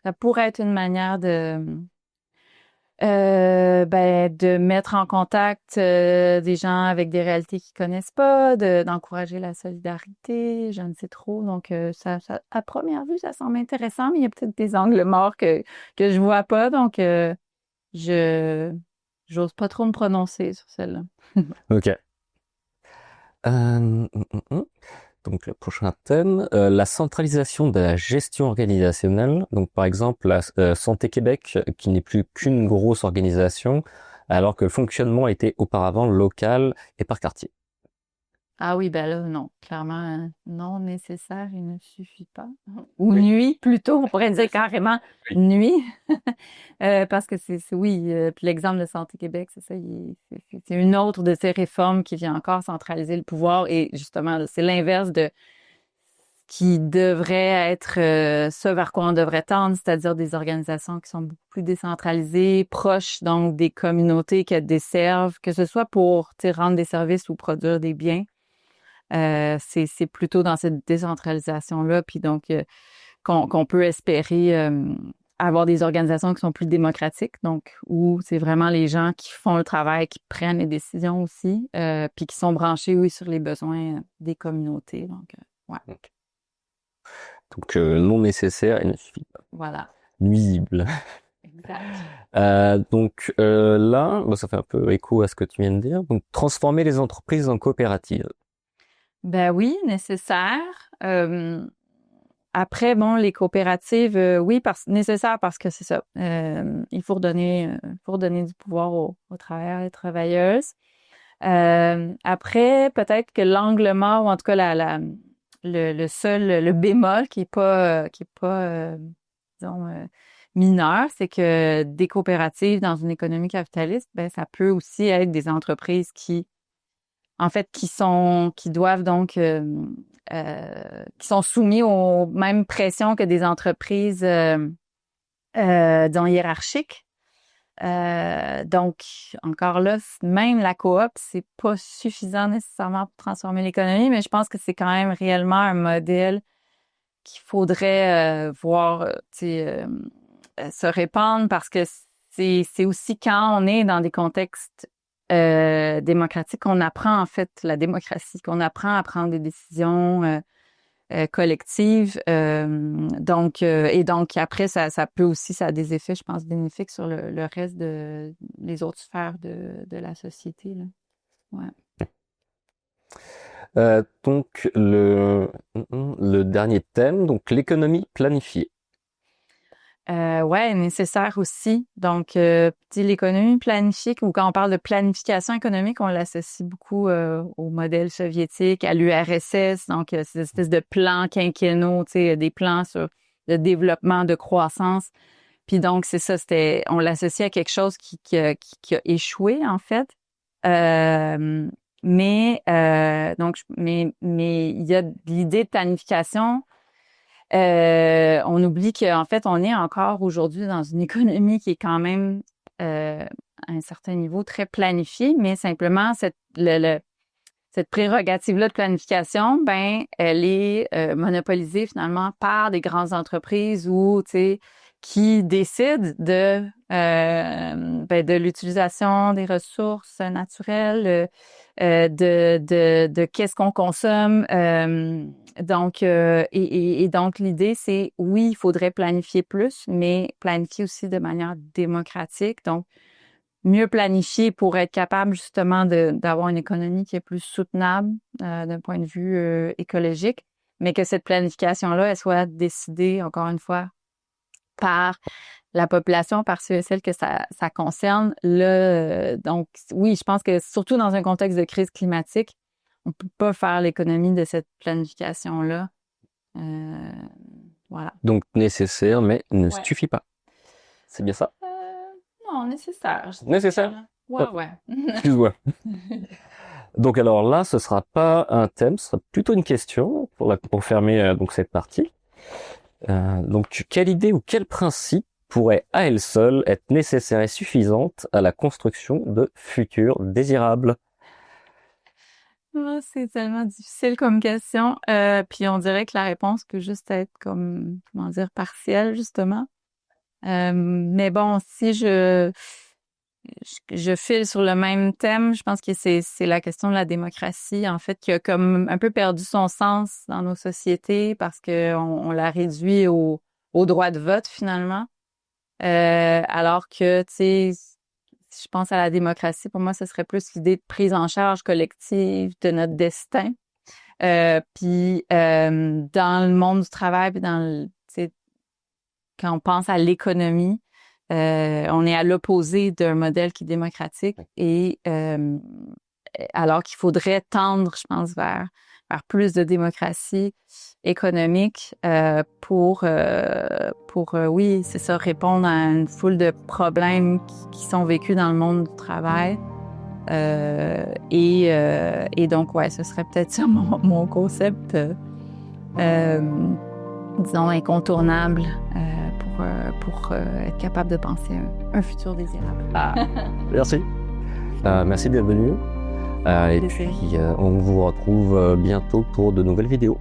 ça pourrait être une manière de mettre en contact des gens avec des réalités qu'ils connaissent pas, d'encourager la solidarité, je ne sais trop. Donc, ça, à première vue, ça semble intéressant, mais il y a peut-être des angles morts que je vois pas. Donc, j'ose pas trop me prononcer sur celle-là. Ok. Donc, le prochain thème, la centralisation de la gestion organisationnelle. Donc, par exemple, la Santé Québec, qui n'est plus qu'une grosse organisation, alors que le fonctionnement était auparavant local et par quartier. Ah oui, ben là, non. Clairement, non nécessaire, il ne suffit pas. Ou Oui. nuit, plutôt. On pourrait dire carrément Oui. nuit. Parce que oui, puis l'exemple de Santé Québec, c'est ça, c'est une autre de ces réformes qui vient encore centraliser le pouvoir et justement, c'est l'inverse de qui devrait être ce vers quoi on devrait tendre, c'est-à-dire des organisations qui sont beaucoup plus décentralisées, proches donc des communautés qu'elles desservent, que ce soit pour rendre des services ou produire des biens. C'est plutôt dans cette décentralisation-là, puis donc qu'on peut espérer avoir des organisations qui sont plus démocratiques, donc où c'est vraiment les gens qui font le travail, qui prennent les décisions aussi, puis qui sont branchés, oui, sur les besoins des communautés. Donc, ouais. Donc non nécessaire et ne suffit pas. Voilà. Nuisible. Exact. Là, bon, ça fait un peu écho à ce que tu viens de dire. Donc transformer les entreprises en coopératives. Ben oui, nécessaire. Après, bon, les coopératives, oui, nécessaire parce que c'est ça. Il faut redonner du pouvoir aux travailleurs et travailleuses. Après, peut-être que l'angle mort, ou en tout cas le bémol qui est pas disons, mineur, c'est que des coopératives dans une économie capitaliste, ben ça peut aussi être des entreprises en fait, qui doivent donc, qui sont soumis aux mêmes pressions que des entreprises, disons, hiérarchiques. Donc, encore là, même la coop, c'est pas suffisant nécessairement pour transformer l'économie, mais je pense que c'est quand même réellement un modèle qu'il faudrait voir, tu sais, se répandre parce que c'est aussi quand on est dans des contextes démocratiques qu'on apprend en fait la démocratie, qu'on apprend à prendre des décisions collectives. Et donc après ça peut aussi ça a des effets, je pense, bénéfiques sur le reste de les autres sphères de la société là. Ouais. Donc le dernier thème, donc l'économie planifiée. Ouais, nécessaire aussi. Donc, l'économie planifiée, ou quand on parle de planification économique, on l'associe beaucoup au modèle soviétique, à l'URSS, donc ces espèces de plans quinquennaux, tu sais, des plans sur le développement de croissance. Puis donc, c'est ça, on l'associe à quelque chose qui a échoué, en fait. Mais il y a l'idée de planification. On oublie qu'en fait, on est encore aujourd'hui dans une économie qui est quand même à un certain niveau très planifiée, mais simplement cette prérogative-là de planification, ben, elle est monopolisée finalement par des grandes entreprises ou, tu sais, qui décident de l'utilisation des ressources naturelles, de qu'est-ce qu'on consomme. Donc l'idée, c'est oui, il faudrait planifier plus, mais planifier aussi de manière démocratique. Donc, mieux planifier pour être capable justement d'avoir une économie qui est plus soutenable d'un point de vue écologique, mais que cette planification-là, elle soit décidée, encore une fois, par la population, par ceux et celles que ça concerne. Donc, oui, je pense que surtout dans un contexte de crise climatique, on peut pas faire l'économie de cette planification-là. Voilà. Donc nécessaire, mais ne suffit pas. C'est bien ça? Non, nécessaire. Nécessaire? Ouais, ouais. Excuse-moi. Donc alors là, ce sera pas un thème, ce sera plutôt une question pour fermer donc cette partie. Donc quelle idée ou quel principe pourrait à elle seule être nécessaire et suffisante à la construction de futurs désirables? Oh, c'est tellement difficile comme question. Puis on dirait que la réponse peut juste être comme, comment dire, partielle, justement. Mais bon, si je file sur le même thème, je pense que c'est la question de la démocratie, en fait, qui a comme un peu perdu son sens dans nos sociétés parce que on l'a réduit au droit de vote, finalement. Alors que, tu sais, si je pense à la démocratie, pour moi, ce serait plus l'idée de prise en charge collective de notre destin. Puis dans le monde du travail, puis tu sais, quand on pense à l'économie, on est à l'opposé d'un modèle qui est démocratique et alors qu'il faudrait tendre, je pense, vers plus de démocratie économique pour oui, c'est ça, répondre à une foule de problèmes qui sont vécus dans le monde du travail. Et donc, ouais, ce serait peut-être ça mon concept, disons, incontournable pour être capable de penser un futur désirable. Ah, merci. Merci, bienvenue. Et puis, on vous retrouve bientôt pour de nouvelles vidéos.